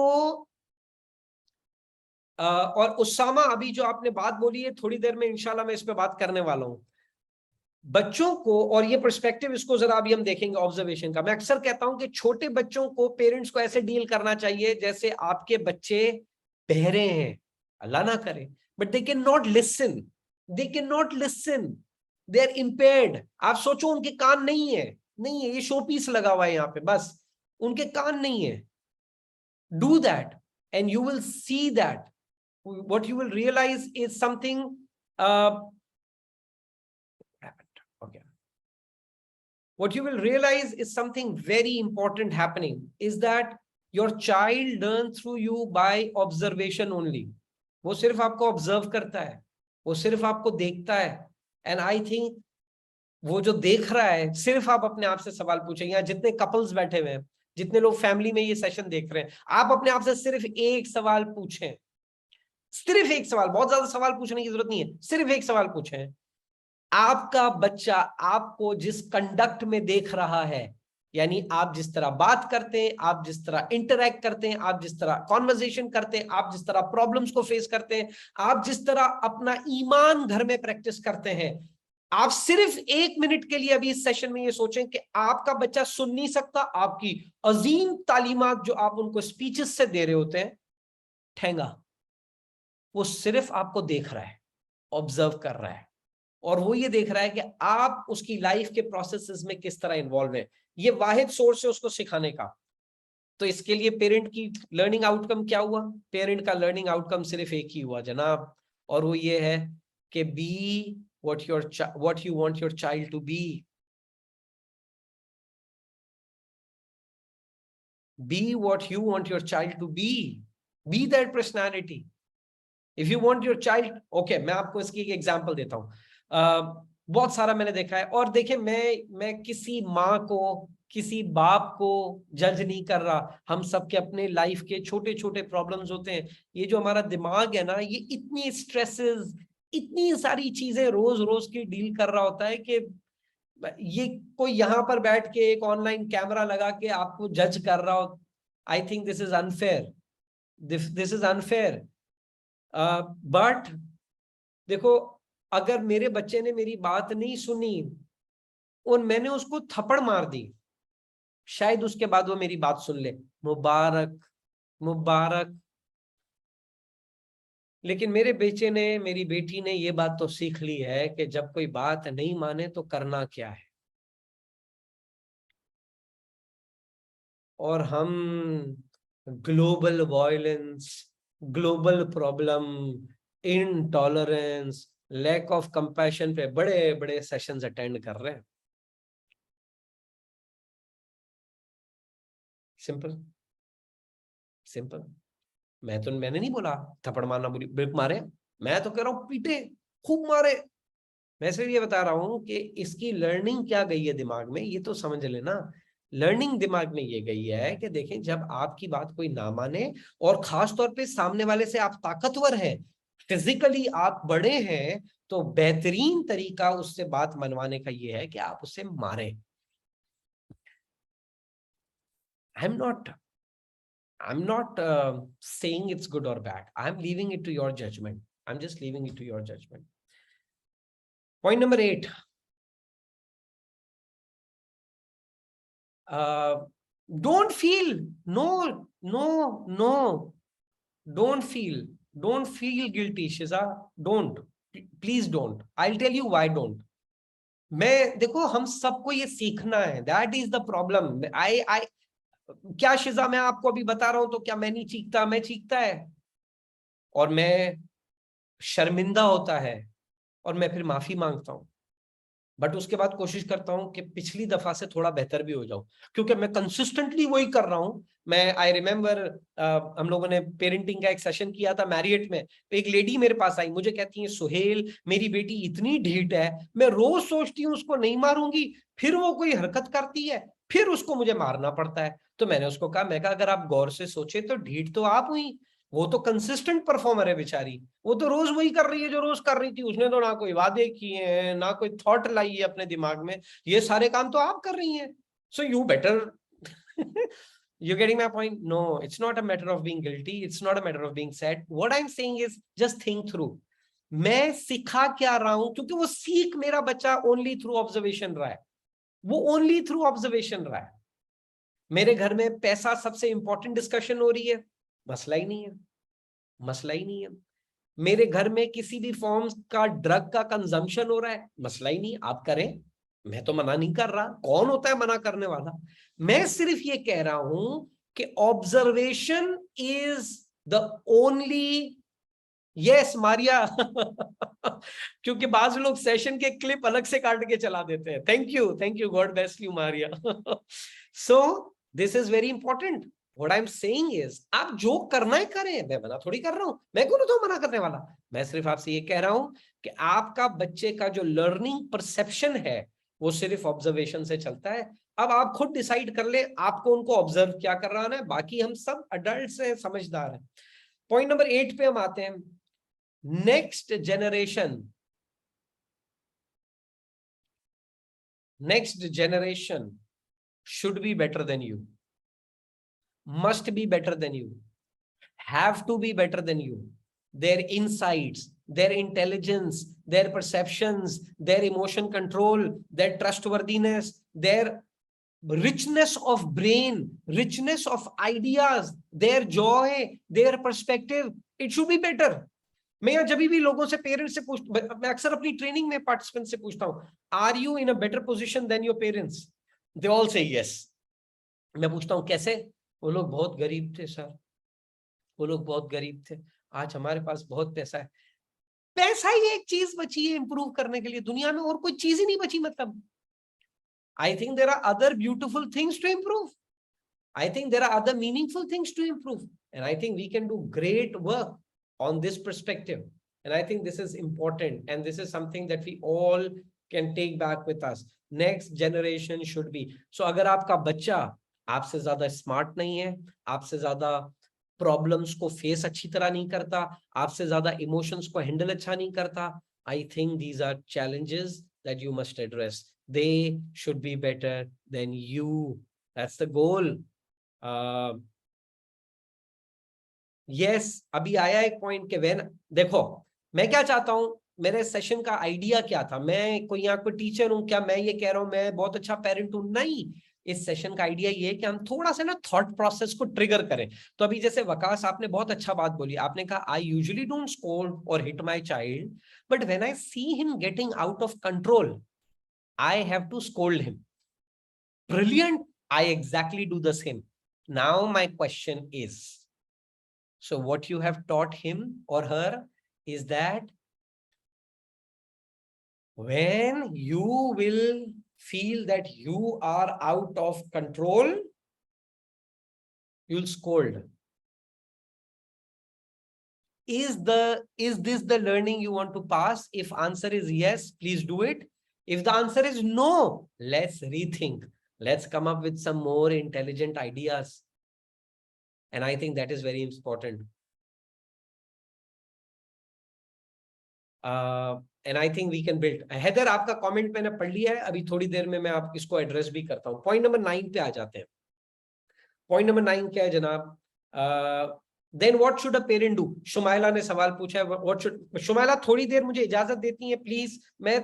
और उसामा, अभी जो आपने बात बोली है, थोड़ी देर में इंशाल्लाह मैं इस पे बात करने वाला हूं. बच्चों को, और ये पर्सपेक्टिव इसको जरा अभी हम देखेंगे ऑब्जर्वेशन का. मैं अक्सर कहता हूं कि छोटे बच्चों को पेरेंट्स को ऐसे डील करना चाहिए जैसे आपके बच्चे बहरे हैं, अल्लाह ना करे, but they can not listen. They can not listen, they are impaired. आप सोचो उनके कान नहीं है, नहीं है, ये शो पीस लगा हुआ है यहाँ पे, बस उनके कान नहीं है. Do that and you will see that what you will realize is something what you will realize is something very important happening, is that your child learns through you by observation only. वो सिर्फ आपको observe करता है, वो सिर्फ आपको देखता है. एंड आई थिंक वो जो देख रहा है, सिर्फ आप अपने आप से सवाल पूछेंगे. यहाँ जितने कपल्स बैठे हुए हैं, जितने लोग फैमिली में ये सेशन देख रहे हैं, आप अपने आप से सिर्फ एक सवाल पूछें. सिर्फ एक सवाल, बहुत ज्यादा सवाल पूछने की जरूरत नहीं है, सिर्फ एक सवाल पूछें. आपका बच्चा आपको जिस कंडक्ट में देख रहा है, यानी आप जिस तरह बात करते हैं, आप जिस तरह इंटरैक्ट करते हैं, आप जिस तरह कॉन्वर्सेशन करते हैं, आप जिस तरह प्रॉब्लम्स को फेस करते हैं, आप जिस तरह अपना ईमान घर में प्रैक्टिस करते हैं, आप सिर्फ 1 मिनट के लिए अभी इस सेशन में ये सोचें कि आपका बच्चा सुन नहीं सकता आपकी अजीम तालीमात जो आप उनको स्पीचेस से दे रहे होते हैं, ठेंगा. वो सिर्फ आपको देख रहा है, ऑब्जर्व कर रहा है, और वो ये देख रहा है कि आप उसकी लाइफ के प्रोसेसेस में किस तरह इन्वॉल्व है. ये वाहिद सोर्स है उसको सिखाने का. तो इसके लिए पेरेंट की लर्निंग आउटकम क्या हुआ? पेरेंट का लर्निंग आउटकम सिर्फ एक ही हुआ जनाब, और वो ये है कि B what you want your child to be. Be what you want your child to be. Be that personality. If you want your child, okay, मैं आपको इसकी एक एग्जांपल देता हूँ. बहुत सारा मैंने देखा है. और देखिए, मैं किसी माँ को, किसी बाप को जज नहीं कर रहा. हम सबके अपने लाइफ के छोटे छोटे प्रॉब्लम्स होते हैं. ये जो हमारा दिमाग है ना, ये इतनी स्ट्रेसेस, इतनी सारी चीजें रोज रोज की डील कर रहा होता है कि ये कोई यहाँ पर बैठ के एक ऑनलाइन कैमरा लगा के आपको जज कर रहा हो. आई think this is unfair. This is unfair. But देखो, अगर मेरे बच्चे ने मेरी बात नहीं सुनी और मैंने उसको थप्पड़ मार दी, शायद उसके बाद वो मेरी बात सुन ले, मुबारक मुबारक. लेकिन मेरे बेटे ने, मेरी बेटी ने ये बात तो सीख ली है कि जब कोई बात नहीं माने तो करना क्या है. और हम global violence, global problem, intolerance, lack of compassion पे बड़े बड़े सेशंस अटेंड कर रहे हैं. Simple simple. मैंने नहीं बोला थप्पड़ मारना बिल्कुल मारे. मैं तो कह रहा हूं पीटे, खूब मारे. मैं सिर्फ ये बता रहा हूं कि इसकी लर्निंग क्या गई है दिमाग में, ये तो समझ लेना. लर्निंग दिमाग में ये गई है कि देखें, जब आपकी बात कोई ना माने, और खास तौर पे सामने वाले से आप ताकतवर हैं, फिजिकली आप बड़े हैं, तो बेहतरीन तरीका उससे बात मनवाने का ये है कि आप उससे मारें. I'm not saying it's good or bad. I'm leaving it to your judgment. I'm just leaving it to your judgment. Point number 8. Don't feel. No. Don't feel guilty, Shiza. Don't. Please don't. I'll tell you why don't. मैं देखो हम सबको ये सीखना है. That is the problem. क्या शिजा मैं आपको अभी बता रहा हूं तो क्या मैं नहीं चीखता? मैं चीखता है और मैं शर्मिंदा होता है और मैं फिर माफी मांगता हूं, बट उसके बाद कोशिश करता हूं कि पिछली दफा से थोड़ा बेहतर भी हो जाऊं, क्योंकि मैं कंसिस्टेंटली वही कर रहा हूं. मैं आई रिमेम्बर हम लोगों ने पेरेंटिंग का एक सेशन किया था मैरियट में, तो एक लेडी मेरे पास आई, मुझे कहती है सुहेल मेरी बेटी इतनी ढीठ है, मैं रोज सोचती हूँ उसको नहीं मारूंगी, फिर वो कोई हरकत करती है, फिर उसको मुझे मारना पड़ता है. तो मैंने उसको कहा, मैं कहा अगर आप गौर से सोचे तो ढीठ तो आप हुई, वो तो कंसिस्टेंट परफॉर्मर है बेचारी, वो तो रोज वही कर रही है जो रोज कर रही थी. उसने तो ना कोई वादे किए हैं, ना कोई थॉट लाई है अपने दिमाग में, ये सारे काम तो आप कर रही हैं. So you better. You getting my point? No, it's not a matter of being guilty. It's not a matter of being sad. What I'm saying is just think through. मैं सिखा क्या रहा हूं, क्योंकि वो सीख मेरा बच्चा ओनली थ्रू ऑब्जर्वेशन रहा है, वो ओनली थ्रू ऑब्जर्वेशन रहा है. मेरे घर में पैसा सबसे इंपॉर्टेंट डिस्कशन हो रही है, मसला ही नहीं है, मसला ही नहीं है. मेरे घर में किसी भी फॉर्म का ड्रग का कंजम्पशन हो रहा है, मसला ही नहीं, आप करें, मैं तो मना नहीं कर रहा. कौन होता है मना करने वाला? मैं सिर्फ ये कह रहा हूं कि observation is the only. Yes Maria. क्योंकि बाज लोग सेशन के क्लिप अलग से काट के चला देते हैं. Thank you, God bless you Maria. So this is very important. What I'm saying is, आप जो करना है करें, मैं मना थोड़ी कर रहा हूं, मैं कौन तो मना करने वाला. मैं सिर्फ आपसे ये कह रहा हूं कि आपका बच्चे का जो लर्निंग परसेप्शन है वो सिर्फ ऑब्जर्वेशन से चलता है. अब आप खुद डिसाइड कर ले आपको उनको ऑब्जर्व क्या कर रहा है. बाकी हम सब अडल्ट हैं, समझदार हैं. पॉइंट नंबर 8 पे हम आते हैं. Next generation should be better than you, must be better than you, have to be better than you. Their insights, their intelligence, their perceptions, their emotion control, their trustworthiness, their richness of brain, richness of ideas, their joy, their perspective, it should be better. मैं जब भी लोगों से, parents से मैं अक्सर अपनी training में पार्टिसिपेंट से पूछता हूं, are you in a better position than your parents? They all say yes. मैं पूछता हूं कैसे? वो लोग बहुत गरीब थे सर, वो लोग बहुत गरीब थे, आज हमारे पास बहुत पैसा है. पैसा ही एक चीज बची है इंप्रूव करने के लिए दुनिया में, और कोई चीज ही नहीं बची. मतलब I think there are other beautiful things to improve. I think there are other meaningful things to improve, and I think we can do great work on this perspective. And I think this is important, and this is something that we all can take back with us. Next generation should be. So अगर आपका बच्चा आपसे ज्यादा smart नहीं है, आपसे ज्यादा problems को फेस अच्छी तरह नहीं करता, आपसे ज्यादा इमोशंस को हैंडल अच्छा नहीं करता, I think these are challenges that you must address. They should be better than you. That's the goal. Yes अभी आया एक पॉइंट के वेन, देखो मैं क्या चाहता हूं, मेरे सेशन का आइडिया क्या था, मैं कोई यहाँ कोई टीचर हूं क्या? मैं ये कह रहा हूं मैं बहुत अच्छा पेरेंट हूं? नहीं. इस सेशन का आइडिया ये है कि हम थोड़ा सा ना थॉट प्रोसेस को ट्रिगर करें. तो अभी जैसे वकास आपने बहुत अच्छा बात बोली, आपने कहा I usually don't scold or hit my child, but when I see him getting out of control I have to scold him. Brilliant. I exactly do the same. Now my question is, so what you have taught him or her is that when you will feel that you are out of control, you'll scold. Is this the learning you want to pass? If answer is yes, please do it. If the answer is no, let's rethink. Let's come up with some more intelligent ideas. And I think that is very important. And I think we can build. Haider आपका comment मैंने पढ़ लिया है, अभी थोड़ी देर में मैं आप इसको एड्रेस भी करता हूं. पॉइंट नंबर 9 पे आ जाते हैं. पॉइंट नंबर 9 क्या है जनाब? Then what should a parent do? Shumaila ने सवाल पूछा है, व्हाट शुड, शुमाइला थोड़ी देर मुझे इजाजत देती है प्लीज, मैं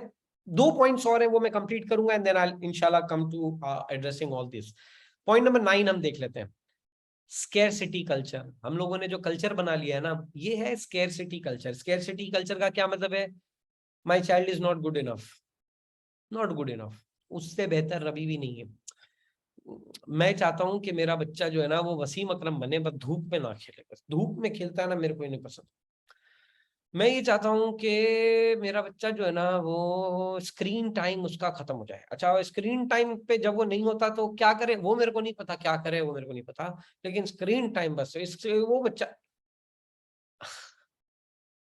2 पॉइंट्स और है वो मैं कंप्लीट करूंगा एंड देन आई इंशाल्लाह come to addressing all this. Point number 9 हम देख लेते हैं, स्केरसिटी कल्चर। हम लोगों ने जो कल्चर बना लिया है ना, ये है स्केरसिटी कल्चर। स्केरसिटी कल्चर का क्या मतलब है? My child is not good enough, not good enough, उससे बेहतर अभी भी नहीं है। मैं चाहता हूं कि मेरा बच्चा जो है ना वो वसीम अकरम बने, बस धूप में ना खेले, बस धूप में खेलता है ना मेरे को नहीं पसंद। मैं ये चाहता हूं कि मेरा बच्चा जो है ना वो स्क्रीन टाइम उसका खत्म हो जाए। अच्छा, स्क्रीन टाइम पे जब वो नहीं होता तो क्या करे वो मेरे को नहीं पता, क्या करे वो मेरे को नहीं पता, लेकिन स्क्रीन टाइम बस इससे वो बच्चा,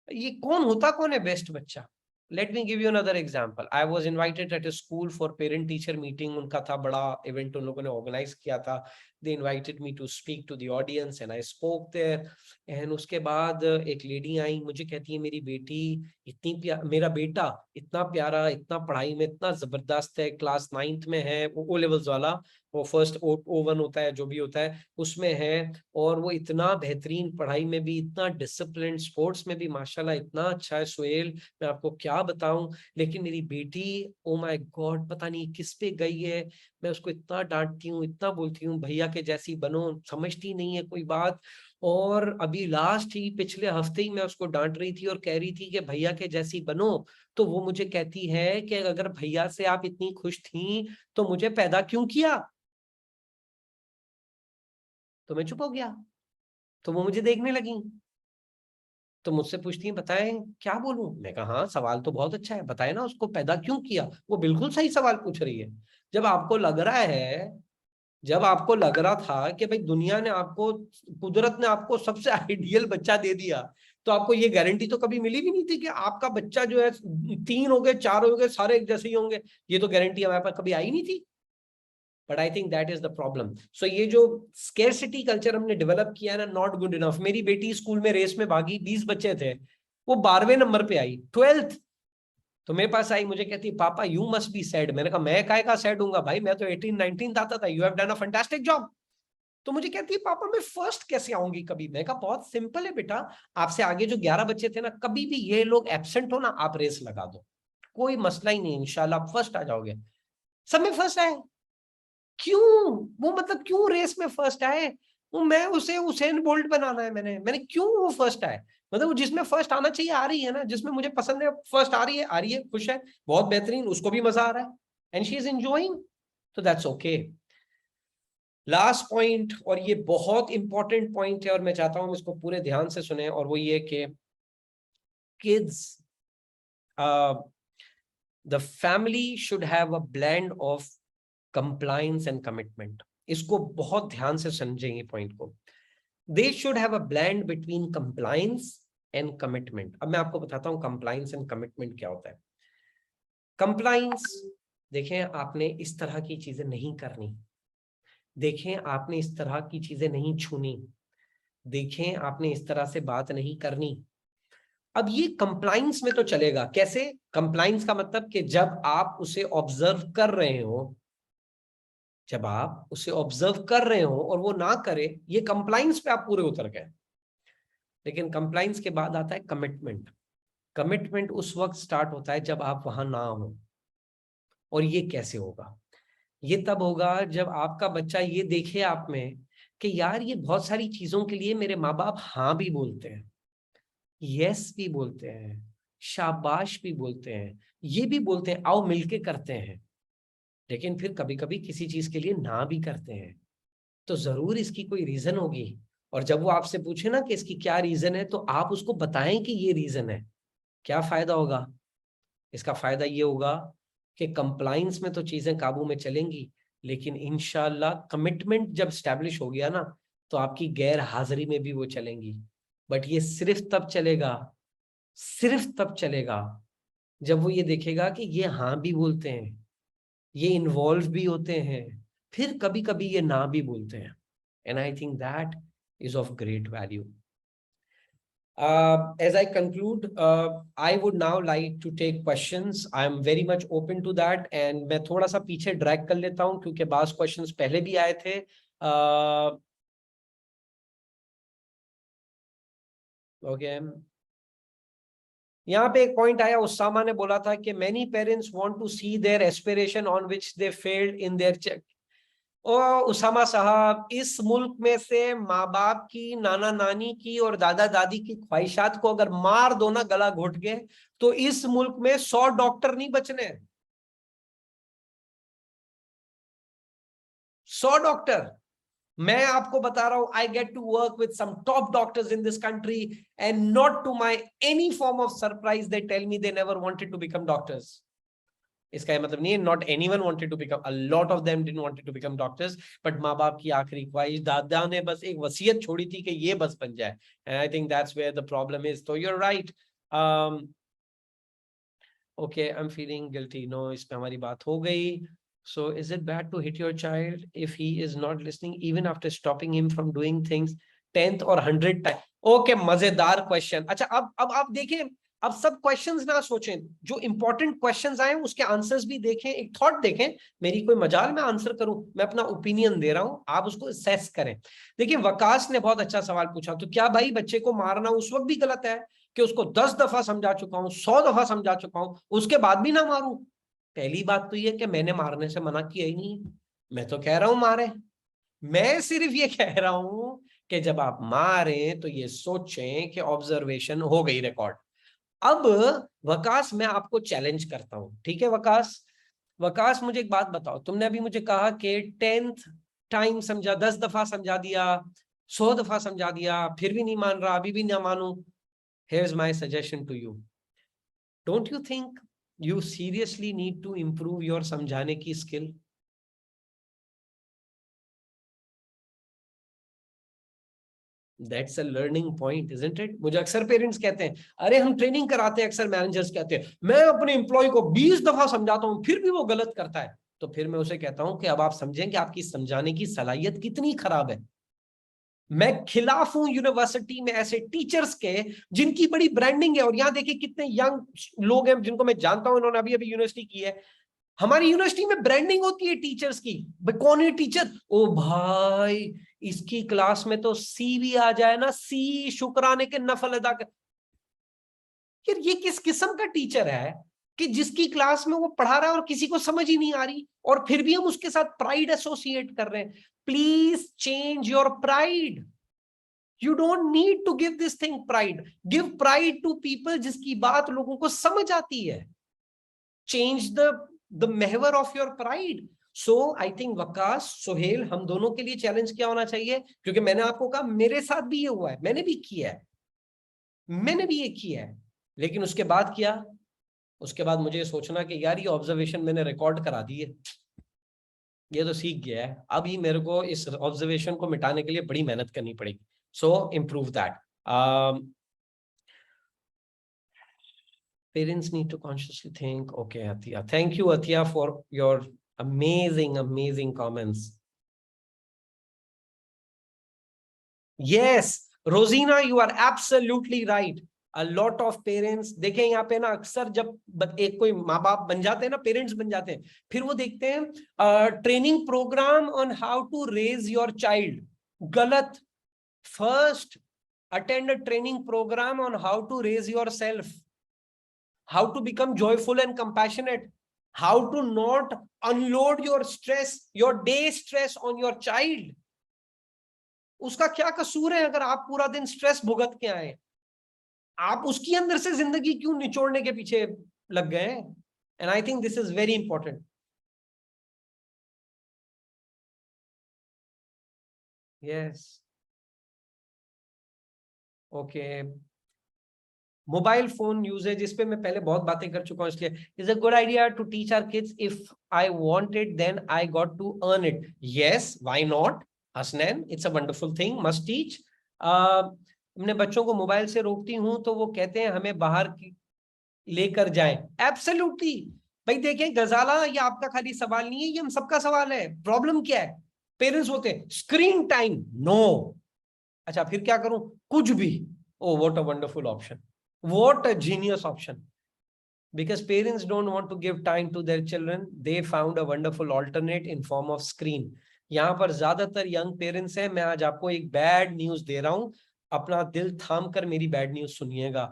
ये कौन होता कौन है बेस्ट बच्चा? Let me give you another example. I was invited at a school for parent teacher meeting, उनका था बड़ा इवेंट, उन लोगों ने ऑर्गेनाइज किया था। They invited me to speak to the audience and I spoke there. And उसके बाद एक लेडी आई, मुझे कहती है मेरी बेटी इतनी मेरा बेटा इतना प्यारा, इतना पढ़ाई में इतना जबरदस्त है, क्लास 9th में है, वो ओ लेवल्स वाला, वो फर्स्ट O1 होता है जो भी होता है उसमें है, और वो इतना बेहतरीन पढ़ाई में भी, इतना डिसिप्लिन, स्पोर्ट्स में भी माशाल्लाह इतना अच्छा है सुहेल, मैं आपको क्या बताऊं। लेकिन मेरी बेटी, ओ माय गॉड, पता नहीं किस पे गई है, मैं उसको इतना डांटती हूँ, इतना बोलती हूँ भैया के जैसी बनो, समझती नहीं है कोई बात। और अभी लास्ट ही पिछले हफ्ते ही मैं उसको डांट रही थी और कह रही थी कि भैया के जैसी बनो, तो वो मुझे कहती है कि अगर भैया से आप इतनी खुश थी तो मुझे पैदा क्यों किया? तो मैं चुप हो गया, तो वो मुझे देखने लगी, तो मुझसे पूछती है बताएं क्या बोलूं? मैं कहा हाँ सवाल तो बहुत अच्छा है, बताए ना उसको पैदा क्यों किया। वो बिल्कुल सही सवाल पूछ रही है। जब आपको लग रहा है, जब आपको लग रहा था कि भाई दुनिया ने आपको, कुदरत ने आपको सबसे आइडियल बच्चा दे दिया, तो आपको ये गारंटी तो कभी मिली भी नहीं थी कि आपका बच्चा जो है 3 हो गए 4 हो गए सारे एक जैसे ही होंगे, ये तो गारंटी हमारे पास कभी आई नहीं थी। But I think that is the problem. So ये जो स्केरसिटी कल्चर हमने डेवलप किया है ना, नॉट गुड इनफ। मेरी बेटी स्कूल में रेस में भागी, 20 बच्चे थे, वो 12वें नंबर पे आई, 12th। तो मेरे पास आई, मुझे कहती पापा यू मस्ट बी सैड। मैंने कहा मैं काय का सैड हूंगा भाई, मैं तो 18 19 आता था, you have done a fantastic job. तो मुझे कहती है पापा मैं फर्स्ट कैसे आऊंगी कभी? मैं कहा बहुत सिंपल है बेटा, आपसे आगे जो 11 बच्चे थे ना, कभी भी ये लोग एब्सेंट हो ना, आप रेस लगा दो, कोई मसला ही नहीं, इंशाल्लाह आप फर्स्ट आ जाओगे। सब में फर्स्ट आए। क्यों? वो मतलब क्यों रेस में फर्स्ट आए? वो मैं उसे उसेन बोल्ट बनाना है, मैंने मैंने क्यों वो फर्स्ट आए? मतलब वो जिसमें फर्स्ट आना चाहिए आ रही है ना, जिसमें मुझे पसंद है फर्स्ट आ रही है, आ रही है, खुश है, बहुत बेहतरीन, उसको भी मजा आ रहा है एंड शी इज एंजॉइंग, तो दैट्स ओके। लास्ट पॉइंट, और ये बहुत इंपॉर्टेंट पॉइंट है और मैं चाहता हूं इसको पूरे ध्यान से सुने, और वो ये कि kids, the family should have a blend of compliance and commitment. इसको बहुत ध्यान से समझेंगे पॉइंट को। They should have a blend between compliance and commitment. अब मैं आपको बताता हूं कंप्लायंस एंड कमिटमेंट क्या होता है। कंप्लायंस, देखें आपने इस तरह की चीजें नहीं करनी, देखें आपने इस तरह की चीजें नहीं छूनी, देखें आपने इस तरह से बात नहीं करनी। अब ये कंप्लायंस में तो चलेगा, कैसे? कंप्लायंस का मतलब कि जब आप उसे ऑब्जर्व कर रहे हो, जब आप उसे ऑब्जर्व कर रहे हो और वो ना करे, ये कंप्लायंस पे आप पूरे उतर गए। लेकिन कंप्लायंस के बाद आता है कमिटमेंट। कमिटमेंट उस वक्त स्टार्ट होता है जब आप वहां ना हो। और ये कैसे होगा? ये तब होगा जब आपका बच्चा ये देखे आप में कि यार ये बहुत सारी चीजों के लिए मेरे माँ बाप हाँ भी बोलते हैं, यस भी बोलते हैं, शाबाश भी बोलते हैं, ये भी बोलते हैं आओ मिलके करते हैं, लेकिन फिर कभी कभी किसी चीज के लिए ना भी करते हैं, तो जरूर इसकी कोई रीजन होगी। और जब वो आपसे पूछे ना कि इसकी क्या रीजन है, तो आप उसको बताएं कि ये रीजन है। क्या फायदा होगा? इसका फायदा ये होगा कि कंप्लाइंस में तो चीजें काबू में चलेंगी, लेकिन इंशाल्लाह कमिटमेंट जब स्टैब्लिश हो गया ना, तो आपकी गैर हाजिरी में भी वो चलेंगी। बट ये सिर्फ तब चलेगा, सिर्फ तब चलेगा जब वो ये देखेगा कि ये हाँ भी बोलते हैं, ये इन्वॉल्व भी होते हैं, फिर कभी कभी ये ना भी बोलते हैं। And I think that is of great value. As I conclude, I would now like to take questions. I am very much open to that, and मैं थोड़ा सा पीछे ड्रैग कर लेता हूँ क्योंकि बास क्वेश्चंस पहले भी आए थे, ओके, यहाँ पे एक पॉइंट आया, उसामा ने बोला था कि many parents want to see their aspiration on which they failed in their check. ओ उसामा साहब, इस मुल्क में से माँ बाप की, नाना नानी की और दादा दादी की ख्वाहिशात को अगर मार दो ना गला घोट के, तो इस मुल्क में 100 डॉक्टर नहीं बचने। 100 डॉक्टर। मैं आपको बता रहा हूं, I get to work with some top doctors in this country and not to my any form of surprise they tell me they never wanted to become doctors. इसका मतलब नहीं है not anyone wanted to become, a lot of them didn't wanted to become doctors, but माँ बाप की आखिरी ख्वाहिश, दादा ने बस एक वसीयत छोड़ी थी कि ये बस बन जाए, and I think that's where the problem is. तो you are right. Okay, I am feeling guilty, no, इस पे हमारी बात हो गई। So is it bad to hit your child if he is not listening even after stopping him from doing things 10th or 100th time? Okay, मजेदार question. अच्छा, अब आप देखें, अब सब क्वेश्चंस ना सोचें, जो इंपॉर्टेंट क्वेश्चंस आए उसके आंसर्स भी देखें, एक थॉट देखें। मेरी कोई मजाल मैं आंसर करूं, मैं अपना ओपिनियन दे रहा हूं, आप उसको असेस करें। देखिए, वकास ने बहुत अच्छा सवाल पूछा, तो क्या भाई बच्चे को मारना उस वक्त भी गलत है कि उसको 10 दफा समझा चुका हूं, 100 दफा समझा चुका हूं, उसके बाद भी ना मारूं? पहली बात तो ये कि मैंने मारने से मना किया ही नहीं, मैं तो कह रहा हूं मारे। मैं सिर्फ ये कह रहा हूं कि जब आप मारें तो ये सोचें कि ऑब्जर्वेशन हो गई रिकॉर्ड। अब वकास, मैं आपको चैलेंज करता हूं, ठीक है वकास? वकास, मुझे एक बात बताओ, तुमने अभी मुझे कहा कि 10th टाइम समझा, 10 दफा समझा दिया, 100 दफा समझा दिया, फिर भी नहीं मान रहा, अभी भी ना मानू। Here's my suggestion to you. Don't you think you seriously need to improve your समझाने की skill? That's a learning point, isn't it? मुझे अक्सर पेरेंट्स कहते हैं, अरे हम ट्रेनिंग कराते हैं, अक्सर मैनेजर्स कहते हैं, मैं अपने एम्प्लॉय को 20 दफा समझाता हूं फिर भी वो गलत करता है। तो फिर मैं उसे कहता हूं कि अब आप समझें कि आपकी समझाने की सलाहियत कितनी खराब है। मैं खिलाफ हूं यूनिवर्सिटी में ऐसे टीचर्स के जिनकी बड़ी ब्रांडिंग है। और यहां देखिए कितने यंग लोग हैं जिनको मैं जानता हूं, इन्होंने अभी अभी यूनिवर्सिटी की है। हमारी यूनिवर्सिटी में ब्रांडिंग होती है टीचर्स की, भाई कौन है टीचर? ओ भाई, इसकी क्लास में तो सी भी आ जाए ना, सी शुक्राने के नफल अदा कर। यार ये किस किस्म का टीचर है कि जिसकी क्लास में वो पढ़ा रहा है और किसी को समझ ही नहीं आ रही, और फिर भी हम उसके साथ प्राइड एसोसिएट कर रहे हैं। Please change your pride. You don't need to give this thing pride. Give pride to people जिसकी बात लोगों को समझ आती है। चेंज द महवर of your pride. So I think Waqas, Sohail, हम दोनों के लिए चैलेंज क्या होना चाहिए? क्योंकि मैंने आपको कहा मेरे साथ भी ये हुआ है, मैंने भी किया है, मैंने भी ये किया है, लेकिन उसके बाद क्या? उसके बाद मुझे सोचना कि यार ये ऑब्जर्वेशन मैंने रिकॉर्ड करा दी है, ये तो सीख गया है, अब ही मेरे को इस ऑब्जर्वेशन को मिटाने के लिए बड़ी मेहनत करनी पड़ेगी। So improve that. Parents need to consciously think. Okay, Athiya. Thank you, Athiya, for your amazing comments. Yes, Rosina, you are absolutely right. A lot of parents, देखें यहाँ पे ना, अक्सर जब एक कोई माँ बाप बन जाते हैं ना, पेरेंट्स बन जाते हैं, फिर वो देखते हैं training program on how to raise your child. गलत। First attend a training program on how to raise yourself, how to become joyful and compassionate, how to not unload your stress, your day stress on your child. उसका क्या कसूर है अगर आप पूरा दिन stress भुगत के आए? आप उसकी अंदर से जिंदगी क्यों निचोड़ने के पीछे लग गए हैं? And I think this is very important. Yes, okay. Mobile phone usage, इस पे मैं पहले बहुत बातें कर चुका हूं, इसलिए is a good idea to teach our kids if I want it then I got to earn it. Yes, why not Hasnain, it's a wonderful thing, must teach. अपने बच्चों को मोबाइल से रोकती हूं तो वो कहते हैं हमें बाहर लेकर जाएं। एब्सोल्युटली। भाई देखें गजाला, ये आपका खाली सवाल नहीं है, ये हम सबका सवाल है। प्रॉब्लम क्या है? पेरेंट्स होते हैं स्क्रीन टाइम, नो। अच्छा फिर क्या करूं? कुछ भी। Oh what a wonderful option, what a genius option. Because parents don't want to give time to their children, they found a wonderful alternate in form of screen. यहाँ पर ज्यादातर young parents हैं। मैं आज आपको एक बैड न्यूज दे रहा हूं, अपना दिल थाम कर मेरी बैड न्यूज सुनिएगा।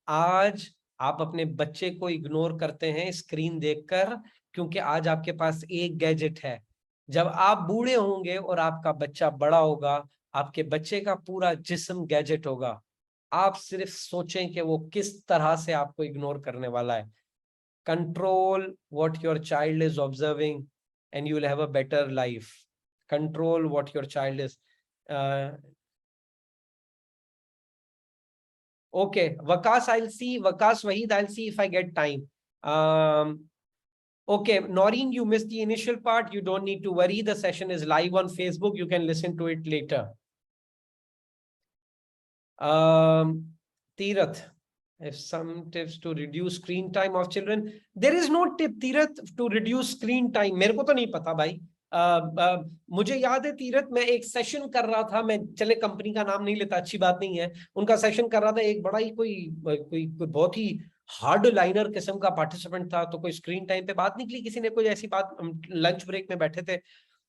आज आप अपने बच्चे को इग्नोर करते हैं स्क्रीन देखकर, क्योंकि आज आपके पास एक गैजेट है। जब आप बूढ़े होंगे और आपका बच्चा बड़ा होगा, आपके बच्चे का पूरा जिस्म गैजेट होगा। आप सिर्फ सोचें कि वो किस तरह से आपको इग्नोर करने वाला है। Control what your child is observing and you will have a better life. Control what your child is. Okay, Vakas, I'll see. Vakas Wahid, I'll see if I get time. Okay, Noreen, you missed the initial part. You don't need to worry. The session is live on Facebook. You can listen to it later. Tirath, if some tips to reduce screen time of children. There is no tip, Tirath, to reduce screen time. मेरे को तो नहीं पता भाई। मुझे याद है तीरथ, मैं एक सेशन कर रहा था, मैं चले कंपनी का नाम नहीं लेता, अच्छी बात नहीं है, उनका सेशन कर रहा था। एक बड़ा ही कोई बहुत ही हार्ड लाइनर किस्म का पार्टिसिपेंट था, तो कोई स्क्रीन टाइम पे बात निकली, किसी ने कोई ऐसी बात, लंच ब्रेक में बैठे थे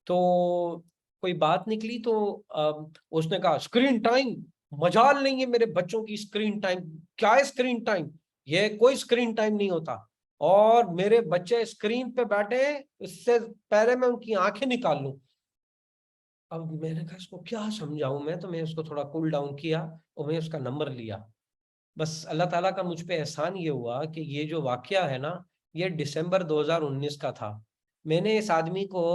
तो कोई बात निकली, तो उसने कहा स्क्रीन टाइम मजाल नहीं है मेरे बच्चों की, स्क्रीन टाइम क्या है, स्क्रीन टाइम ये कोई स्क्रीन टाइम नहीं होता, और मेरे बच्चे स्क्रीन पे बैठे, इससे पहले मैं उनकी आंखें निकाल लूं। अब मैंने कहा इसको क्या समझाऊं मैं, तो मैं उसको थोड़ा कूल डाउन किया और मैं उसका नंबर लिया। बस अल्लाह ताला का मुझ पे एहसान ये हुआ कि ये जो वाकया है ना, ये दिसंबर 2019 का था। मैंने इस आदमी को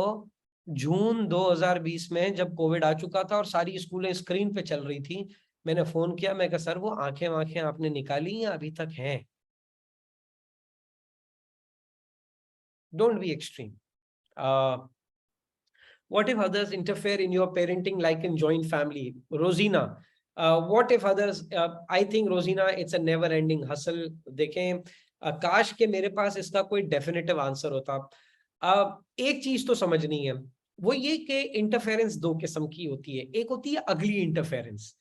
जून 2020 में, जब कोविड आ चुका था और सारी स्कूलें स्क्रीन पे चल रही थी, मैंने फोन किया, मैं कहा सर वो आंखें वाखें आपने निकाली या अभी तक हैं? Don't be extreme. What if others interfere in your parenting, like in joint family? Rosina, what if others? I think Rosina, it's a never-ending hustle. देखें, काश के मेरे पास इसका कोई डेफिनेटिव आंसर होता। एक चीज तो समझनी है, वो ये कि इंटरफेरेंस दो किस्म की होती है। एक होती है अगली इंटरफेरेंस,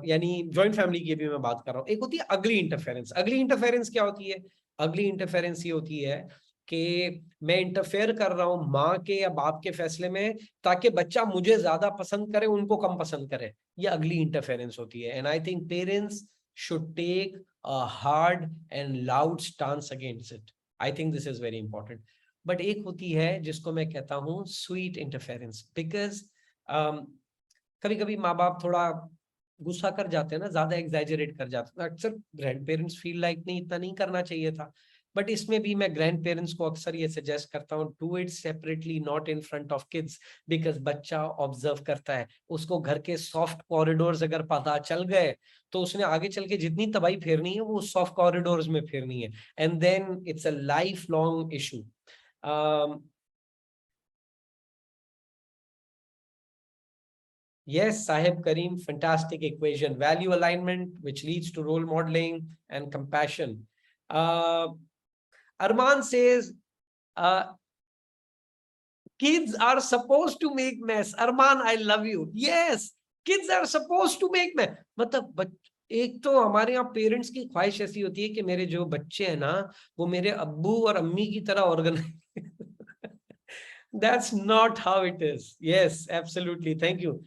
यानी जॉइंट फैमिली की भी मैं बात कर रहा हूँ। एक होती है अगली इंटरफेरेंस। अगली इंटरफेरेंस क्या होती है? अगली इंटरफेरेंस ये होती है कि मैं इंटरफेयर कर रहा हूं माँ के या बाप के फैसले में, ताकि बच्चा मुझे ज्यादा पसंद करे, उनको कम पसंद करे। ये अगली इंटरफेरेंस होती है। And I think parents should take a hard and loud stance against it. I think this is very important. But एक होती है जिसको मैं कहता हूं स्वीट इंटरफेरेंस, बिकॉज कभी कभी माँ बाप थोड़ा गुस्सा कर जाते हैं ना, ज्यादा एग्जैजरेट कर जाते हैं। अक्सर ग्रैंड पेरेंट्स फील लाइक नहीं, इतना नहीं करना चाहिए था। बट इसमें भी मैं ग्रैंड पेरेंट्स को अक्सर ये सजेस्ट करता हूँ, do it separately, not in front of kids, because बच्चा ऑब्जर्व करता है। उसको घर के सॉफ्ट कॉरिडोर्स अगर पता चल गए, तो उसने आगे चल के जितनी तबाही फेरनी है वो सॉफ्ट कॉरिडोर्स में फेरनी है, and then it's a life long issue. Yes, Sahib Karim, fantastic equation. Value alignment, which leads to role modeling and compassion. Arman says, kids are supposed to make mess. Arman, I love you. Yes, kids are supposed to make mess. मतलब एक तो हमारे यहाँ parents की ख्वाहिश ऐसी होती है कि मेरे जो बच्चे हैं ना, वो मेरे अब्बू और अम्मी की तरह organise. That's not how it is. Yes, absolutely. Thank you.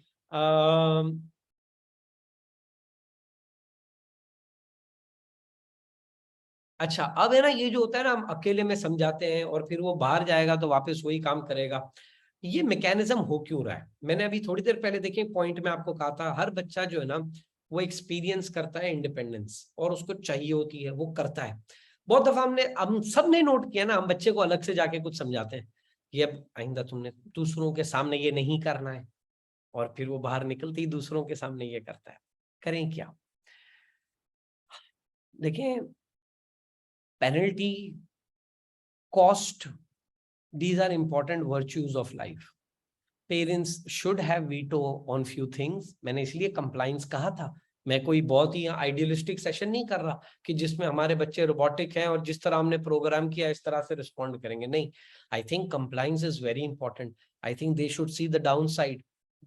अच्छा, अब है ना, ये जो होता है ना, हम अकेले में समझाते हैं और फिर वो बाहर जाएगा तो वापस वही काम करेगा। ये मैकेनिज्म हो क्यों रहा है? मैंने अभी थोड़ी देर पहले देखिए पॉइंट में आपको कहा था, हर बच्चा जो है ना, वो एक्सपीरियंस करता है इंडिपेंडेंस, और उसको चाहिए होती है, वो करता है। बहुत दफा हम सब ने नोट किया ना, हम बच्चे को अलग से जाके कुछ समझाते हैं कि अब आइंदा तुमने दूसरों के सामने ये नहीं करना है, और फिर वो बाहर निकलते ही दूसरों के सामने ये करता है। करें क्या? देखिए, penalty, cost, these are important virtues of life. Parents should have veto on few things. मैंने इसलिए compliance कहा था। मैं कोई बहुत ही आइडियलिस्टिक सेशन नहीं कर रहा कि जिसमें हमारे बच्चे रोबोटिक हैं और जिस तरह हमने प्रोग्राम किया इस तरह से रिस्पॉन्ड करेंगे, नहीं। I think compliance is very important. I think they should see the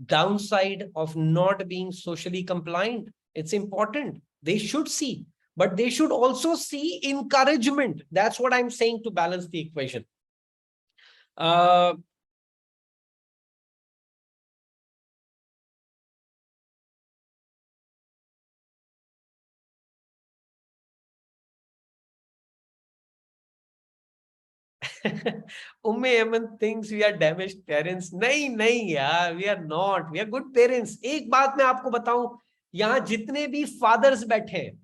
downside of not being socially compliant. It's important. They should see, but they should also see encouragement. That's what I'm saying to balance the equation. Umme Aman thinks we are damaged parents. नहीं नहीं यार, we are not, we are good parents. एक बात मैं आपको बताऊं, यहाँ जितने भी फादर्स बैठे हैं,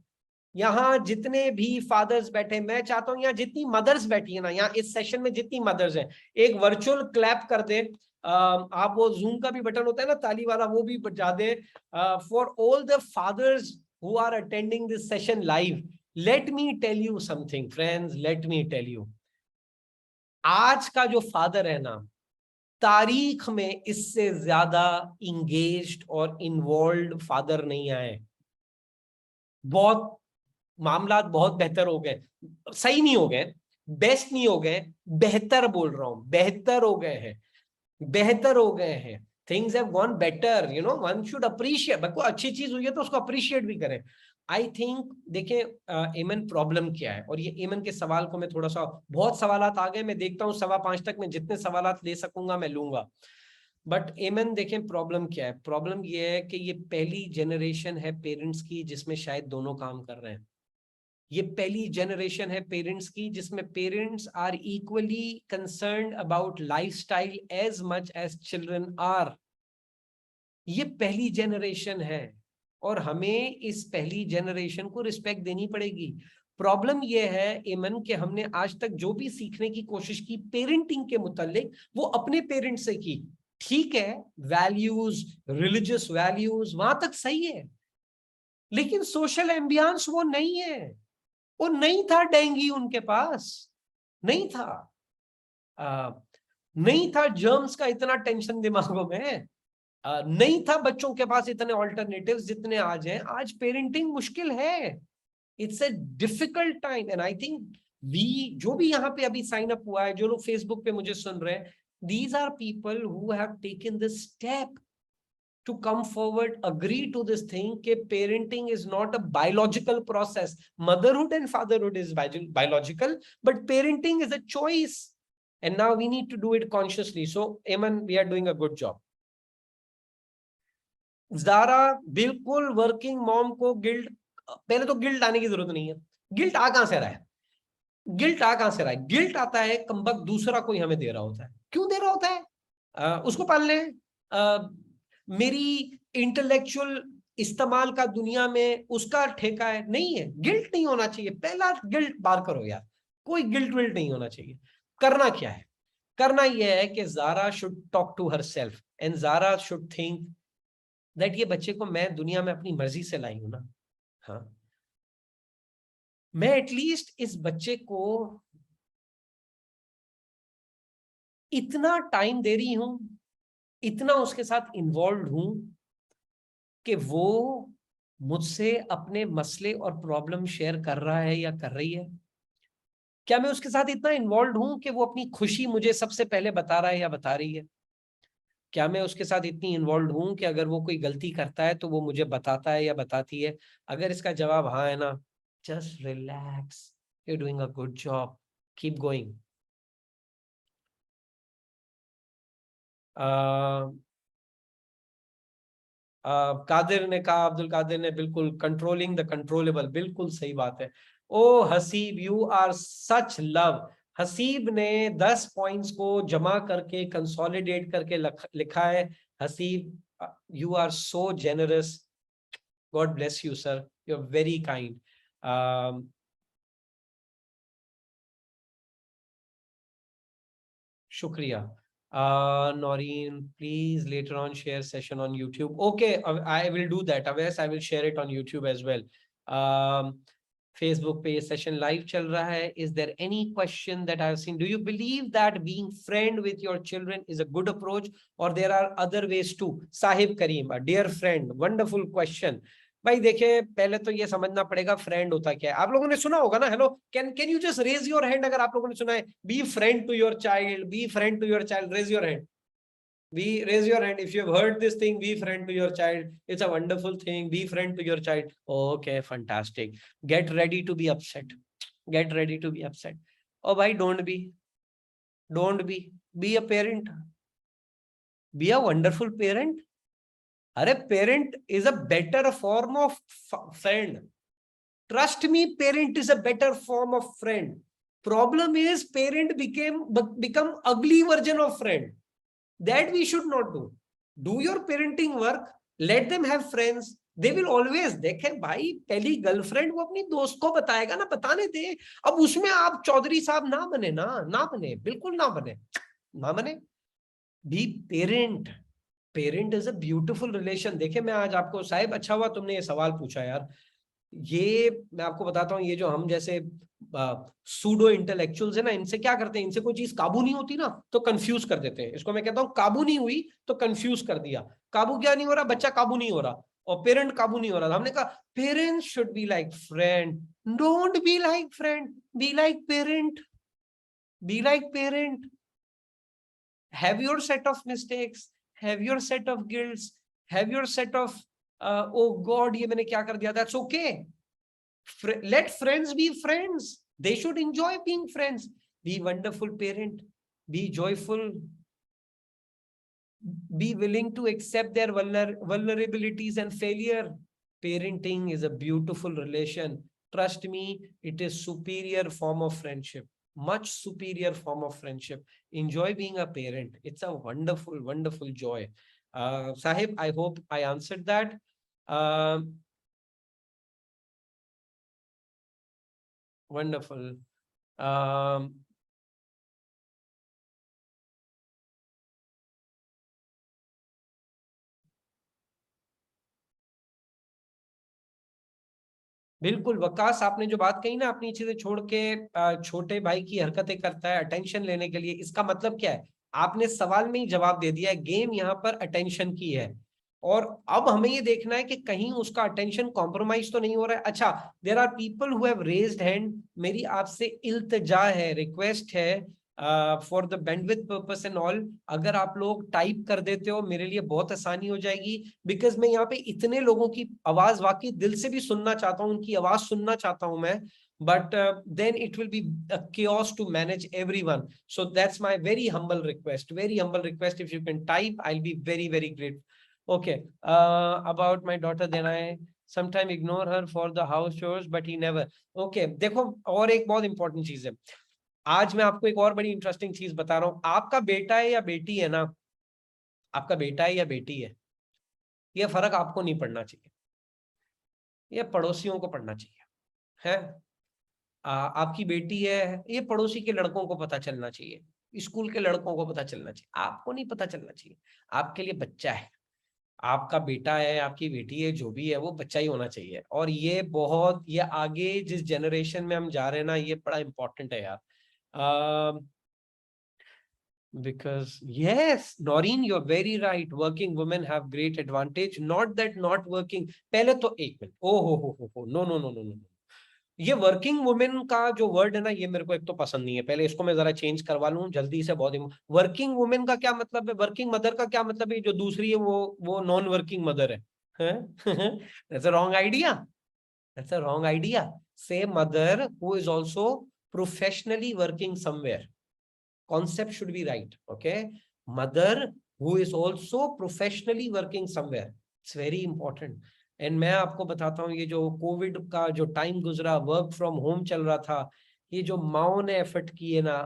यहाँ जितने भी फादर्स बैठे, मैं चाहता हूं यहाँ जितनी मदर्स बैठी है ना, यहाँ इस सेशन में जितनी मदर्स हैं, एक वर्चुअल क्लैप कर दे। आप वो जूम का भी बटन होता है ना ताली वाला, वो भी बजा दे for all the fathers who are attending this session live. Let me tell you something friends, let me tell you, आज का जो फादर है ना, तारीख में इससे ज्यादा इंगेज्ड और इन्वॉल्व फादर नहीं आए। बहुत मामला बहुत बेहतर हो गए, सही नहीं हो गए, बेस्ट नहीं हो गए, बेहतर बोल रहा हूं, बेहतर हो गए हैं, बेहतर हो गए हैं। Things have gone better, you know, one should appreciate. कोई अच्छी चीज हुई है तो उसको अप्रिशिएट भी करें। आई थिंक देखें एमन प्रॉब्लम क्या है, और ये एमन के सवाल को मैं थोड़ा सा, बहुत सवालात आ गए, मैं देखता हूँ 5:15 तक मैं जितने सवालात ले सकूंगा मैं लूंगा। बट एमन देखें प्रॉब्लम क्या है, प्रॉब्लम ये है कि ये पहली जनरेशन है पेरेंट्स की जिसमें शायद दोनों काम कर रहे हैं। ये पहली जनरेशन है पेरेंट्स की जिसमें parents are equally concerned about lifestyle as much as children are. ये पहली जनरेशन है और हमें इस पहली जनरेशन को रिस्पेक्ट देनी पड़ेगी। प्रॉब्लम यह है एमन कि हमने आज तक जो भी सीखने की कोशिश की पेरेंटिंग के मुतालिक, वो अपने पेरेंट्स से की। ठीक है, वैल्यूज, रिलीजियस वैल्यूज वहां तक सही है, लेकिन सोशल एम्बियंस वो नहीं है। वो नहीं था डेंगी उनके पास, नहीं था, नहीं था जर्म्स का इतना टेंशन दिमागों में, नहीं था बच्चों के पास इतने ऑल्टरनेटिव्स जितने आज हैं। आज पेरेंटिंग मुश्किल है, it's a difficult time. And I think we, जो भी यहाँ पे अभी साइन अप हुआ है, जो लोग फेसबुक पे मुझे सुन रहे हैं, these are people who have taken this step to come forward, agree to this thing कि parenting is not a biological process. Motherhood and fatherhood is biological, but parenting is a choice, and now we need to do it consciously. So Eman, we are doing a good job. Zaara, बिल्कुल working mom को guilt, पहले तो guilt आने की जरूरत नहीं है। Guilt आ कहां से रहा है? गिल्ट आ कहां से रहा है? गिल्ट आता है कमबख्त दूसरा कोई हमें दे रहा होता है। क्यों दे रहा होता है? उसको पाल ले। मेरी इंटेलेक्चुअल इस्तेमाल का दुनिया में उसका ठेका है, नहीं है। गिल्ट नहीं होना चाहिए, पहला गिल्ट बार करो यार, कोई गिल्ट विल्ट नहीं होना चाहिए। करना क्या है? करना यह है कि Zara should talk to herself and Zara should think that ये बच्चे को मैं दुनिया में अपनी मर्जी से लाई हूं ना। हाँ, मैं एटलीस्ट इस बच्चे को इतना टाइम दे रही हूं, इतना उसके साथ इन्वॉल्व हूं कि वो मुझसे अपने मसले और प्रॉब्लम शेयर कर रहा है या कर रही है। क्या मैं उसके साथ इतना इन्वॉल्व हूं कि वो अपनी खुशी मुझे सबसे पहले बता रहा है या बता रही है? क्या मैं उसके साथ इतनी इन्वॉल्व हूं कि अगर वो कोई गलती करता है तो वो मुझे बताता है या बताती है? अगर इसका जवाब हाँ है ना, just relax, you doing a good job, keep going. Qadir ने कहा, अब्दुल कादिर ने, बिल्कुल कंट्रोलिंग द कंट्रोलेबल, बिल्कुल सही बात है। ओ Haseeb, you are such love. Haseeb ने 10 पॉइंट्स को जमा करके कंसोलिडेट करके लिखा है। Haseeb, you are so generous, God bless you sir, you are very kind. शुक्रिया। Noreen, please later on share session on YouTube. Okay, I will do that. Otherwise, I will share it on YouTube as well. Facebook पे ये session live चल रहा है. Is there any question that I have seen? Do you believe that being friend with your children is a good approach, or there are other ways too? Sahib Kareem, a dear friend, wonderful question. भाई देखिए, पहले तो ये समझना पड़ेगा friend होता क्या है। आप लोगों ने सुना होगा ना, hello, can you just raise your hand अगर आप लोगों ने सुना है, be friend to your child, be friend to your child, raise your hand. Be raise your hand if you have heard this thing, be friend to your child, it's a wonderful thing, be friend to your child. Okay, fantastic. Get ready to be upset, get ready to be upset. Oh bhai, don't be a parent, be a wonderful parent. Are parent is a better form of friend. Trust me, parent is a better form of friend. Problem is parent become ugly version of friend. That we should not do. Do your parenting work. Let them have friends. They will always. देखे भाई पहली girlfriend वो अपनी दोस्त को बताएगा ना, बताने दे. अब उसमें आप चौधरी साहब ना बने ना बने, बिल्कुल ना बने. Be parent. Parent is a beautiful relation. देखिए मैं आज आपको, साहिब अच्छा हुआ तुमने ये सवाल पूछा यार. ये मैं आपको बताता हूँ, ये जो हम जैसे सूडो इंटेलेक्चुअल्स है ना, इनसे क्या करते हैं, इनसे कोई चीज काबू नहीं होती ना तो कंफ्यूज कर देते हैं. इसको मैं कहता हूँ काबू नहीं हुई तो कंफ्यूज कर दिया. काबू क्या नहीं हो रहा, बच्चा काबू नहीं हो रहा और पेरेंट काबू नहीं हो रहा. हमने कहा parents should be like friend. Don't be like friend, be like parent. Be like parent. Have your set of mistakes, have your set of guilts, have your set of oh God, ये मैंने क्या कर दिया. That's okay. Let friends be friends. They should enjoy being friends. Be wonderful parent. Be joyful. Be willing to accept their vulnerabilities and failure. Parenting is a beautiful relation. Trust me, it is superior form of friendship. Much superior form of friendship. Enjoy being a parent. It's a wonderful, wonderful joy. Sahib, I hope I answered that. Wonderful. बिल्कुल वकास, आपने जो बात कही ना, अपनी चीजें छोड़ के छोटे भाई की हरकतें करता है अटेंशन लेने के लिए, इसका मतलब क्या है? आपने सवाल में ही जवाब दे दिया है. गेम यहाँ पर अटेंशन की है और अब हमें ये देखना है कि कहीं उसका अटेंशन कॉम्प्रोमाइज तो नहीं हो रहा है. अच्छा, there are people who have raised hand. मेरी आपसे इल्तजा है, रिक्वेस्ट है, for the bandwidth purpose and all, अगर आप लोग टाइप कर देते हो मेरे लिए बहुत आसानी हो जाएगी. बिकॉज मैं यहाँ पे इतने लोगों की आवाज वाकई दिल से भी सुनना चाहता हूँ, उनकी आवाज सुनना चाहता हूँ मैं, but then it will be a chaos to manage everyone. So that's my very humble request, if you can type, I'll be very, very grateful. Okay, about my daughter, then I sometimes ignore her for the house chores, but he never. Okay, देखो और एक बहुत important चीज है. आज मैं आपको एक और बड़ी इंटरेस्टिंग चीज बता रहा हूँ. आपका बेटा है या बेटी है ना, आपका बेटा है या बेटी है, यह फर्क आपको नहीं पड़ना चाहिए, यह पड़ोसियों को पड़ना चाहिए है. आपकी बेटी है, ये पड़ोसी के लड़कों को पता चलना चाहिए, स्कूल के लड़कों को पता चलना चाहिए, आपको नहीं पता चलना चाहिए. आपके लिए बच्चा है, आपका बेटा है, आपकी बेटी है, जो भी है वो बच्चा ही होना चाहिए. और ये बहुत, ये आगे जिस जनरेशन में हम जा रहे हैं ना, ये बड़ा इंपॉर्टेंट है यार. Because yes, Noreen, you're very right. Working women have great advantage. Not that not working. पहले तो एक मिनट, ओ हो, no no no no no. ये वर्किंग वुमेन का जो वर्ड है ना, ये मेरे को एक तो पसंद नहीं है. पहले इसको मैं जरा चेंज करवा लूं जल्दी से. बहुत वर्किंग वुमेन का क्या मतलब है? वर्किंग मदर का क्या मतलब है? जो दूसरी है वो नॉन वर्किंग मदर है. That's a wrong idea. That's a wrong idea. Say mother who is also professionally working somewhere. Concept should be right. Okay, mother who is also professionally working somewhere. It's very important. And मैं आपको बताता हूँ, ये जो Covid का जो time गुजरा, work from home चल रहा था, ये जो माओ ने एफर्ट किए ना,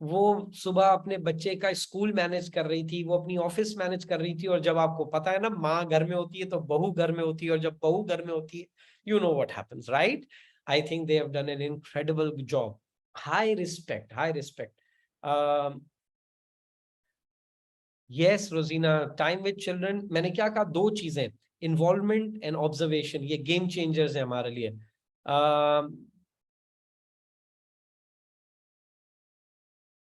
वो सुबह अपने बच्चे का स्कूल मैनेज कर रही थी, वो अपनी ऑफिस मैनेज कर रही थी. और जब आपको पता है ना, माँ घर में होती है तो बहू घर में होती है, और जब बहू घर में होती है, you know what happens, right? I think they have done an incredible job. High respect, high respect. Yes Rozina, time with children, मैंने क्या कहा? दो चीजें, इन्वॉल्वमेंट एंड ऑब्जर्वेशन, ये गेम चेंजर्स है हमारे लिए.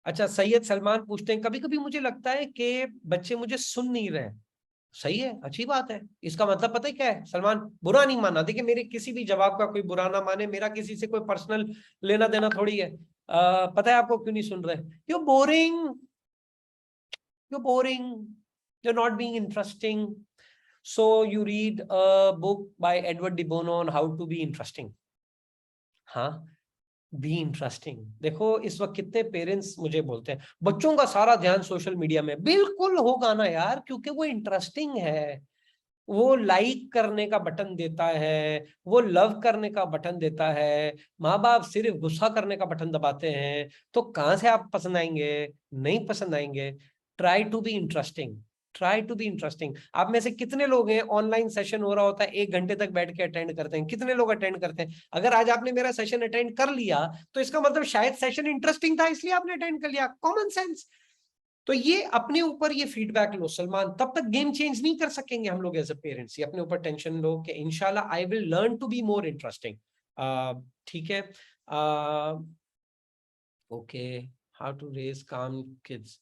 अच्छा, सैयद सलमान पूछते हैं, कभी कभी मुझे लगता है कि बच्चे मुझे सुन नहीं रहे. सही है, अच्छी बात है. इसका मतलब पता है क्या है सलमान? बुरा नहीं माना. देखिए, मेरे किसी भी जवाब का कोई बुरा ना माने, मेरा किसी से कोई पर्सनल लेना देना थोड़ी है. पता है आपको क्यों नहीं सुन रहे? You boring, you're boring, you're not being interesting, so you read a book by Edward de Bono on how to be interesting. हाँ, बी इंटरेस्टिंग. देखो इस वक्त कितने पेरेंट्स मुझे बोलते हैं बच्चों का सारा ध्यान सोशल मीडिया में. बिल्कुल होगा ना यार, क्योंकि वो इंटरेस्टिंग है. वो लाइक करने का बटन देता है, वो लव करने का बटन देता है, माँ बाप सिर्फ गुस्सा करने का बटन दबाते हैं, तो कहां से आप पसंद आएंगे? नहीं पसंद आएंगे। Try to be interesting, try to be interesting. आप में से कितने लोग हैं, ऑनलाइन सेशन हो रहा होता है 1 घंटे तक बैठ के अटेंड करते हैं? कितने लोग अटेंड करते हैं? अगर आज आपने मेरा सेशन अटेंड कर लिया तो इसका मतलब शायद सेशन इंटरेस्टिंग था, इसलिए आपने अटेंड कर लिया। Common sense. तो ये अपने ऊपर ये फीडबैक लो सलमान, तब तक गेम चेंज नहीं कर सकेंगे हम लोग एज अ पेरेंट्स। ये अपने ऊपर टेंशन लो कि इंशाल्लाह I will learn to be more interesting. ठीक है। Okay, how to raise calm kids,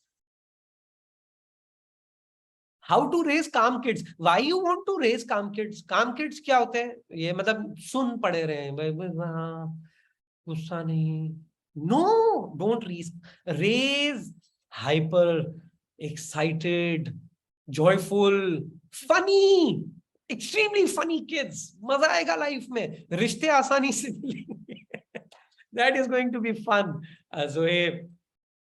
how to raise calm kids, why you want to raise calm kids? Calm kids क्या होते हैं? ये मतलब सुन पड़े रहे हैं हाँ, गुस्सा नहीं। No, don't raise, raise hyper excited, joyful, funny, extremely funny kids. मजा आएगा लाइफ में, रिश्ते आसानी से मिलेंगे। That is going to be fun. Zoheb,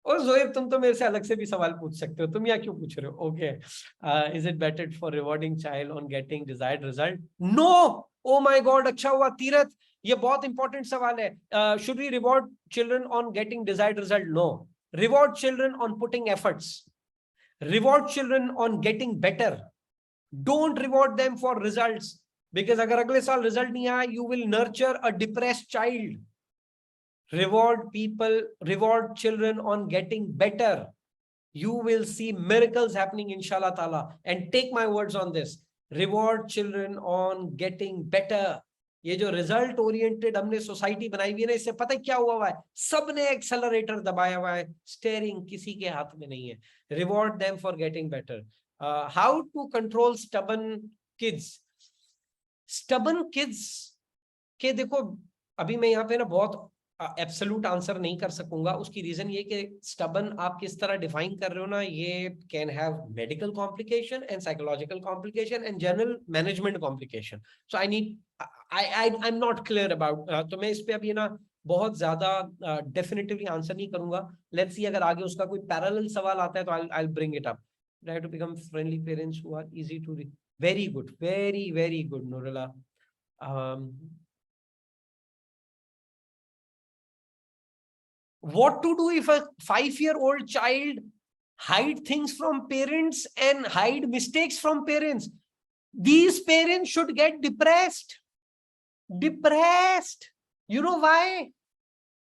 और जोहेब तुम तो मेरे से अलग से भी सवाल पूछ सकते हो, तुम यहाँ क्यों पूछ रहे हो? Okay, is it better for rewarding child on getting desired result? No. Oh my God, अच्छा हुआ तीरथ, ये बहुत इंपॉर्टेंट सवाल है। Should we reward children on getting desired result? No. Reward children on putting efforts, reward children on getting better, don't reward them for results. Because अगर अगले साल result नहीं आया, you will nurture a depressed child. Reward people, reward children on getting better. You will see miracles happening, inshallah ta'ala. And take my words on this. Reward children on getting better. ये जो result oriented हमने society बनाई हुई है ना, इससे पता है क्या हुआ है? सबने एक्सेलरेटर दबाया हुआ है, स्टेयरिंग किसी के हाथ में नहीं है। Reward them for getting better. How to control stubborn kids? Stubborn kids के देखो, अभी मैं यहाँ पे ना बहुत एब्सोल्यूट आंसर नहीं कर सकूंगा। उसकी रीजन ये कि स्टबन आप किस तरह डिफाइन कर रहे हो ना, ये can have medical complication and psychological complication and general management complication. So I need, I am not clear about, तो मैं इस पे अभी ना बहुत ज्यादा डेफिनेटिवली आंसर नहीं करूंगा। लेट्स सी, अगर आगे उसका कोई पैरेलल सवाल आता है तो I will bring it up. Try to become friendly parents who are easy to read. Very good, very very good Noorullah. What to do if a 5-year-old child hide things from parents and hide mistakes from parents? These parents should get depressed. Depressed. You know why?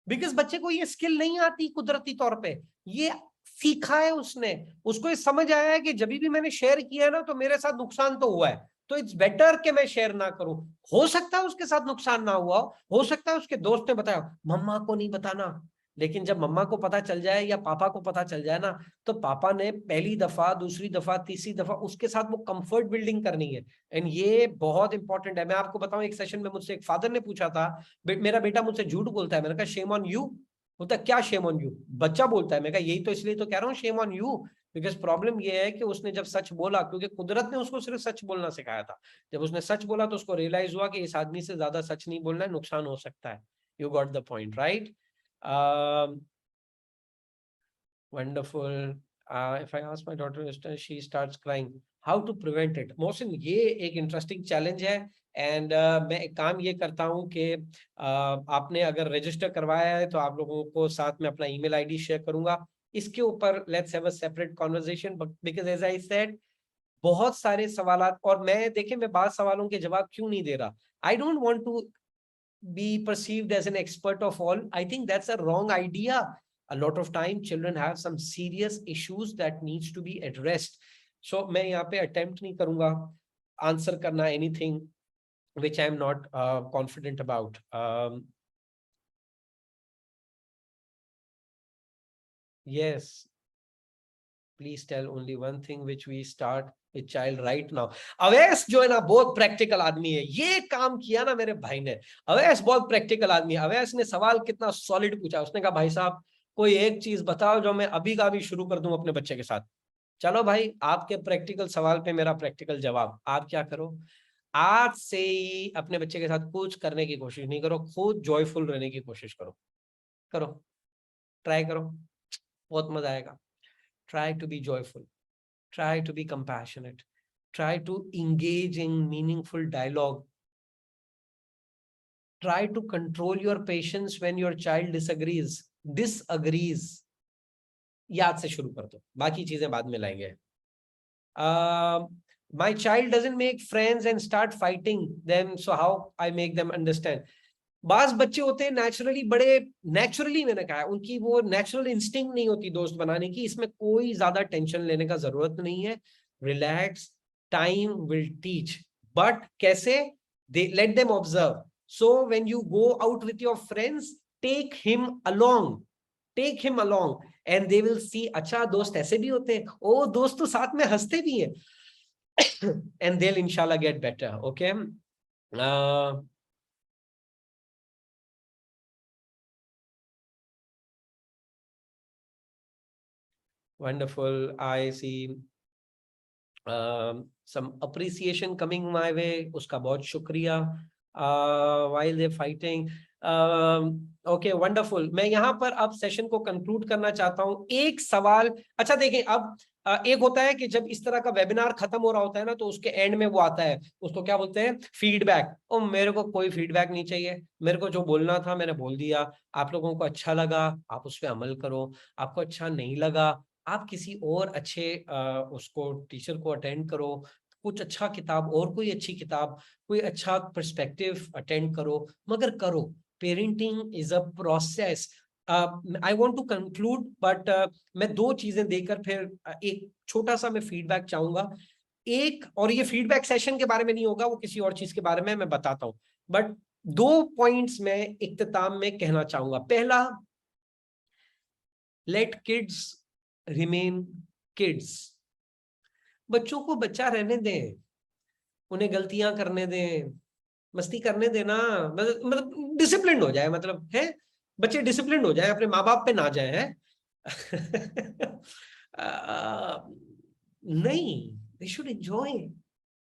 Because बच्चे को ये skill नहीं आती कुदरती तौर पे, ये सीखा है उसने। उसको ये समझ आया है कि जब भी मैंने शेयर किया ना तो मेरे साथ नुकसान तो हुआ है, तो इट्स बेटर कि मैं शेयर ना करूं। हो सकता है उसके साथ नुकसान ना हुआ हो सकता है उसके दोस्त ने बताया, मम्मा को नहीं बताना। लेकिन जब मम्मा को पता चल जाए या पापा को पता चल जाए ना, तो पापा ने पहली दफा, दूसरी दफा, तीसरी दफा उसके साथ वो कंफर्ट बिल्डिंग करनी है। एंड ये बहुत इंपॉर्टेंट है। मैं आपको बताऊं, एक सेशन में मुझसे एक फादर ने पूछा था, मेरा बेटा मुझसे झूठ बोलता है। मैंने कहा शेम ऑन यू। बोलता क्या शेम ऑन यू? बच्चा बोलता है। मैं कहा यही तो, इसलिए तो कह रहा हूँ shame on you. Because problem ये है कि उसने जब सच बोला, क्योंकि कुदरत ने उसको सिर्फ सच बोलना सिखाया था, जब उसने सच बोला तो उसको रियलाइज हुआ कि इस आदमी से ज्यादा सच नहीं बोलना है, नुकसान हो सकता है। You got the point, right? Wonderful. If I ask my daughter, she starts crying. How to prevent it? Mohsin, ये एक इंटरेस्टिंग चैलेंज है। एंड मैं एक काम ये करता हूँ कि आपने अगर रजिस्टर करवाया है तो आप लोगों को साथ में अपना ईमेल आईडी शेयर करूंगा। इसके ऊपर let's have a separate conversation, because as I said, बहुत सारे सवालात, और मैं देखें मैं बाद सवालों के जवाब क्यों नहीं दे रहा। I don't want to be perceived as an expert of all. I think that's a wrong idea. A lot of time children have some serious issues that needs to be addressed. So मैं यहाँ पे attempt नहीं करूँगा answer करना anything which I am not confident about. Yes, please tell only one thing which we start with child right now. Awais जो है ना बहुत प्रैक्टिकल आदमी है, ये काम किया ना मेरे भाई ने। अवैस बहुत प्रैक्टिकल आदमी है। अवैस ने सवाल कितना सॉलिड पूछा। उसने कहा भाई साहब कोई एक चीज बताओ जो मैं अभी का अभी शुरू कर दूं अपने बच्चे के साथ। चलो भाई, आपके प्रैक्टिकल सवाल पे मेरा प्रैक्टिकल जवाब। आप क्या करो, आज से ही अपने बच्चे के साथ कुछ करने की कोशिश नहीं करो, खुद जॉयफुल रहने की कोशिश करो। करो, ट्राई करो, बहुत मजा आएगा। Try to be joyful, try to be compassionate, Try to engage in meaningful dialogue. Try to control your patience when your child disagrees. याद से शुरू कर दो, बाकी चीजें बाद में लाएंगे. My child doesn't make friends and start fighting them, so how I make them understand? बास बच्चे होते हैं नेचुरली मैंने कहा उनकी वो नेचुरल इंस्टिंक्ट नहीं होती दोस्त बनाने की. इसमें कोई ज्यादा टेंशन लेने का जरूरत नहीं है. Relax, time will teach. But कैसे? They let them observe. So when you go out with your friends, take him along and they will see, अच्छा दोस्त ऐसे भी होते हैं, ओ दोस्त तो साथ में हंसते भी हैं. एंड दे विल इंशाल्लाह get better. Okay. Wonderful. I see some appreciation coming my way. उसका बहुत शुक्रिया. While they're fighting. Okay, wonderful. मैं यहाँ पर अब सेशन को कंक्लूड करना चाहता हूँ. एक सवाल. अच्छा देखें, अब एक होता है कि जब इस तरह का वेबिनार खत्म हो रहा होता है ना, तो उसके एंड में वो आता है, उसको क्या बोलते हैं? फीडबैक. ओ मेरे को कोई फीडबैक नहीं चाहिए. मेरे को जो बोलना था मैंने बोल दिया. आप लोगों को अच्छा लगा, आप उस पर अमल करो. आपको अच्छा नहीं लगा, आप किसी और अच्छे उसको टीचर को अटेंड करो. कुछ अच्छा किताब और कोई अच्छी किताब, कोई अच्छा पर्सपेक्टिव अटेंड करो, मगर करो. Parenting is a process. I want to conclude, but मैं दो चीजें देकर फिर एक छोटा सा मैं फीडबैक चाहूंगा. एक, और ये फीडबैक सेशन के बारे में नहीं होगा, वो किसी और चीज के बारे में मैं बताता हूं. बट दो पॉइंट्स मैं इख्तिताम में कहना चाहूंगा. पहला, लेट किड्स रिमेन किड्स. बच्चों को बच्चा रहने दें, उन्हें गलतियां करने दें, मस्ती करने देना. मतलब डिसिप्लिन हो जाए, मतलब है बच्चे डिसिप्लिन हो जाए, अपने माँ बाप पे ना जाए. है नहीं, दे शुड एंजॉय.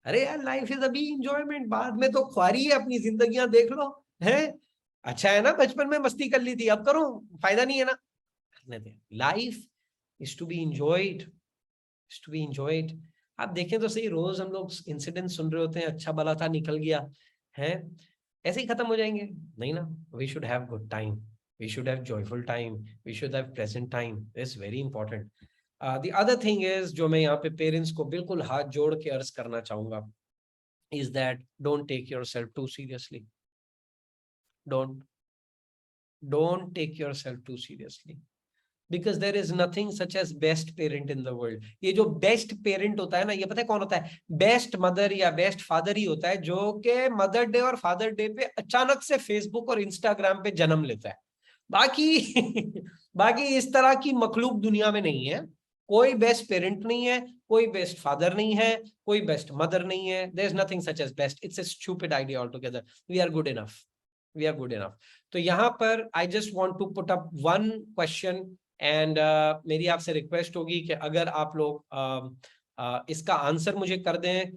अरे यार, लाइफ इज अभी इंजॉयमेंट, बाद में तो ख्वारी है. अपनी जिंदगियां देख लो. है अच्छा है ना, बचपन में मस्ती कर ली थी, अब करो, फायदा नहीं है ना. करने दें. Life is to be enjoyed, is to be enjoyed. आप देखें तो सही, रोज हम लोग इंसिडेंट सुन रहे होते हैं, अच्छा भला था निकल गया है, ऐसे ही खत्म हो जाएंगे. नहीं ना. We should have good time, we should have joyful time, we should have present time. This very important. The other thing is, जो मैं यहाँ पे पेरेंट्स को बिल्कुल हाथ जोड़ के अर्ज करना चाहूंगा, is that don't take yourself too seriously. Don't take yourself too seriously. Because there is nothing such as best parent in the world. ये जो बेस्ट पेरेंट होता है ना, ये पता है कौन होता है? बेस्ट मदर या बेस्ट फादर ही होता है, जो के मदर डे और फादर डे पे अचानक से फेसबुक और इंस्टाग्राम पे जन्म लेता है. बाकी बाकी इस तरह की मखलूक दुनिया में नहीं है. कोई बेस्ट पेरेंट नहीं है, कोई बेस्ट फादर नहीं है, कोई बेस्ट मदर नहीं है. There is nothing such as best. It's a stupid idea all together. We are good enough, we are good enough. तो यहाँ पर I just want to put up one question. And मेरी आपसे request होगी कि अगर आप लोग इसका आंसर मुझे कर दें.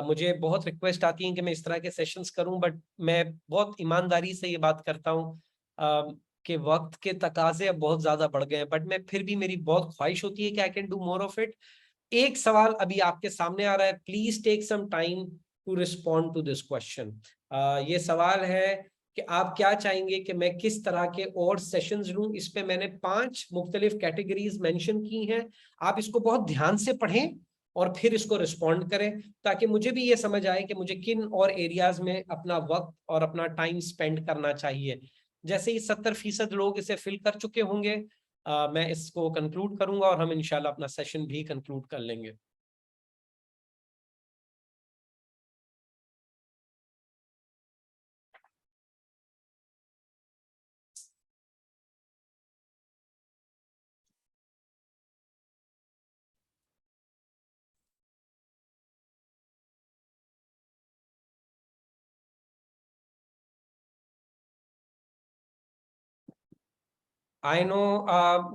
मुझे बहुत रिक्वेस्ट आती है कि मैं इस तरह के सेशंस करूं, बट मैं बहुत ईमानदारी से ये बात करता हूं कि वक्त के तकाजे अब बहुत ज्यादा बढ़ गए हैं, बट मैं फिर भी, मेरी बहुत ख्वाहिश होती है कि I can do more of it. एक सवाल अभी आपके सामने आ रहा है, please take some time to respond to this question. ये सवाल है कि आप क्या चाहेंगे कि मैं किस तरह के और सेशंस लूं. इस पे मैंने 5 मुख्तलिफ कैटेगरीज मेंशन की हैं. आप इसको बहुत ध्यान से पढ़ें और फिर इसको रिस्पॉन्ड करें, ताकि मुझे भी ये समझ आए कि मुझे किन और एरियाज में अपना वक्त और अपना टाइम स्पेंड करना चाहिए. जैसे ही 70% लोग इसे फिल कर चुके होंगे, मैं इसको कंक्लूड करूंगा और हम इंशाल्लाह अपना सेशन भी कंक्लूड कर लेंगे. I know.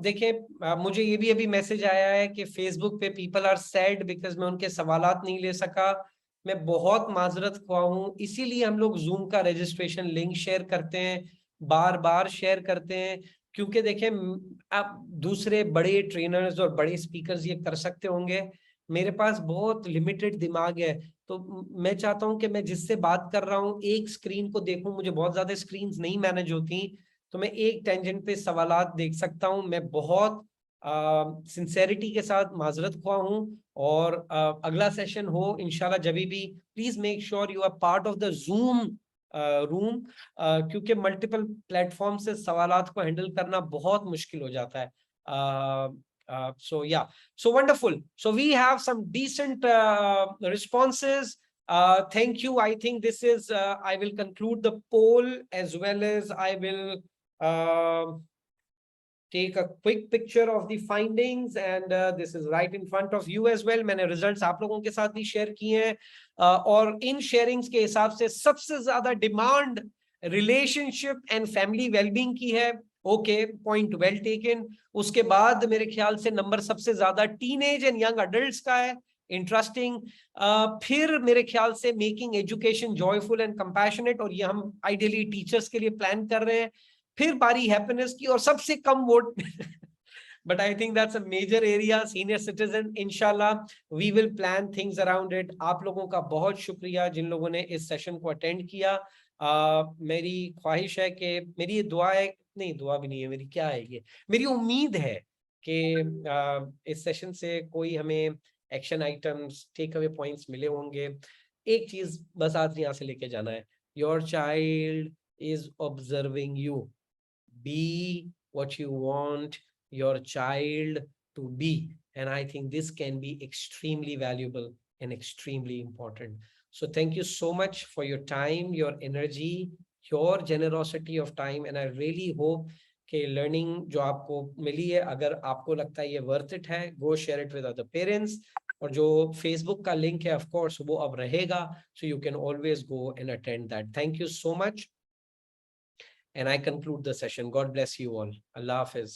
देखिए, मुझे ये भी अभी मैसेज आया है कि फेसबुक पे पीपल आर सैड बिकॉज मैं उनके सवालात नहीं ले सका. मैं बहुत माजरत ख्वाह हूँ. इसीलिए हम लोग जूम का रजिस्ट्रेशन लिंक शेयर करते हैं, बार बार शेयर करते हैं, क्योंकि देखें, आप दूसरे बड़े ट्रेनर्स और बड़े स्पीकर्स ये कर सकते होंगे, मेरे पास बहुत लिमिटेड दिमाग है, तो मैं चाहता हूं कि मैं जिससे बात कर रहा हूं एक स्क्रीन को देखूं, मुझे बहुत ज्यादा स्क्रीन्स नहीं मैनेज होती, तो मैं एक टेंजेंट पे सवालात देख सकता हूं। मैं बहुत सिंसेरिटी के साथ माजरत ख्वाह हूं, और अगला सेशन हो इंशाल्लाह जब भी, please make sure you are part of the Zoom room, क्योंकि मल्टीपल प्लेटफॉर्म से सवालात को हैंडल करना बहुत मुश्किल हो जाता है। So yeah, so wonderful. So we have some decent responses. Thank you. I think this is, I will conclude the poll as well as I will take a quick picture of the findings, and this is right in front of you as well. मैंने results आप लोगों के साथ भी share किए हैं, और इन sharings के हिसाब से सबसे ज्यादा demand relationship and family well-being की है। Okay, point well taken. उसके बाद मेरे ख्याल से नंबर सबसे ज्यादा टीनेज एंड यंग अडल्ट्स का है, इंटरेस्टिंग। फिर मेरे ख्याल से making education joyful and compassionate, और ये हम आइडियली टीचर्स के लिए प्लान कर रहे हैं। फिर बारी हैप्पीनेस की, और सबसे कम vote but I think that's a major area, senior citizen. Inshallah we will plan things around it. आप लोगों का बहुत शुक्रिया जिन लोगों ने इस सेशन को अटेंड किया। मेरी ख्वाहिश है कि, मेरी ये दुआ है, नहीं दुआ भी नहीं है मेरी, क्या है ये, मेरी उम्मीद है कि इस सेशन से कोई हमें action items, take away points मिले होंगे। एक चीज बस आज यहाँ से लेके जाना है, your child is observing you, be what you want your child to be, and I think this can be extremely valuable and extremely important. So thank you so much for your time, your energy, your generosity of time, and I really hope कि learning जो आपको मिली है, अगर आपको लगता है ये worth it है, go share it with other parents. और जो फेसबुक का लिंक है ऑफ कोर्स वो अब रहेगा, so you can always go and attend that. Thank you so much, and I conclude the session. God bless you all. Allah Hafiz.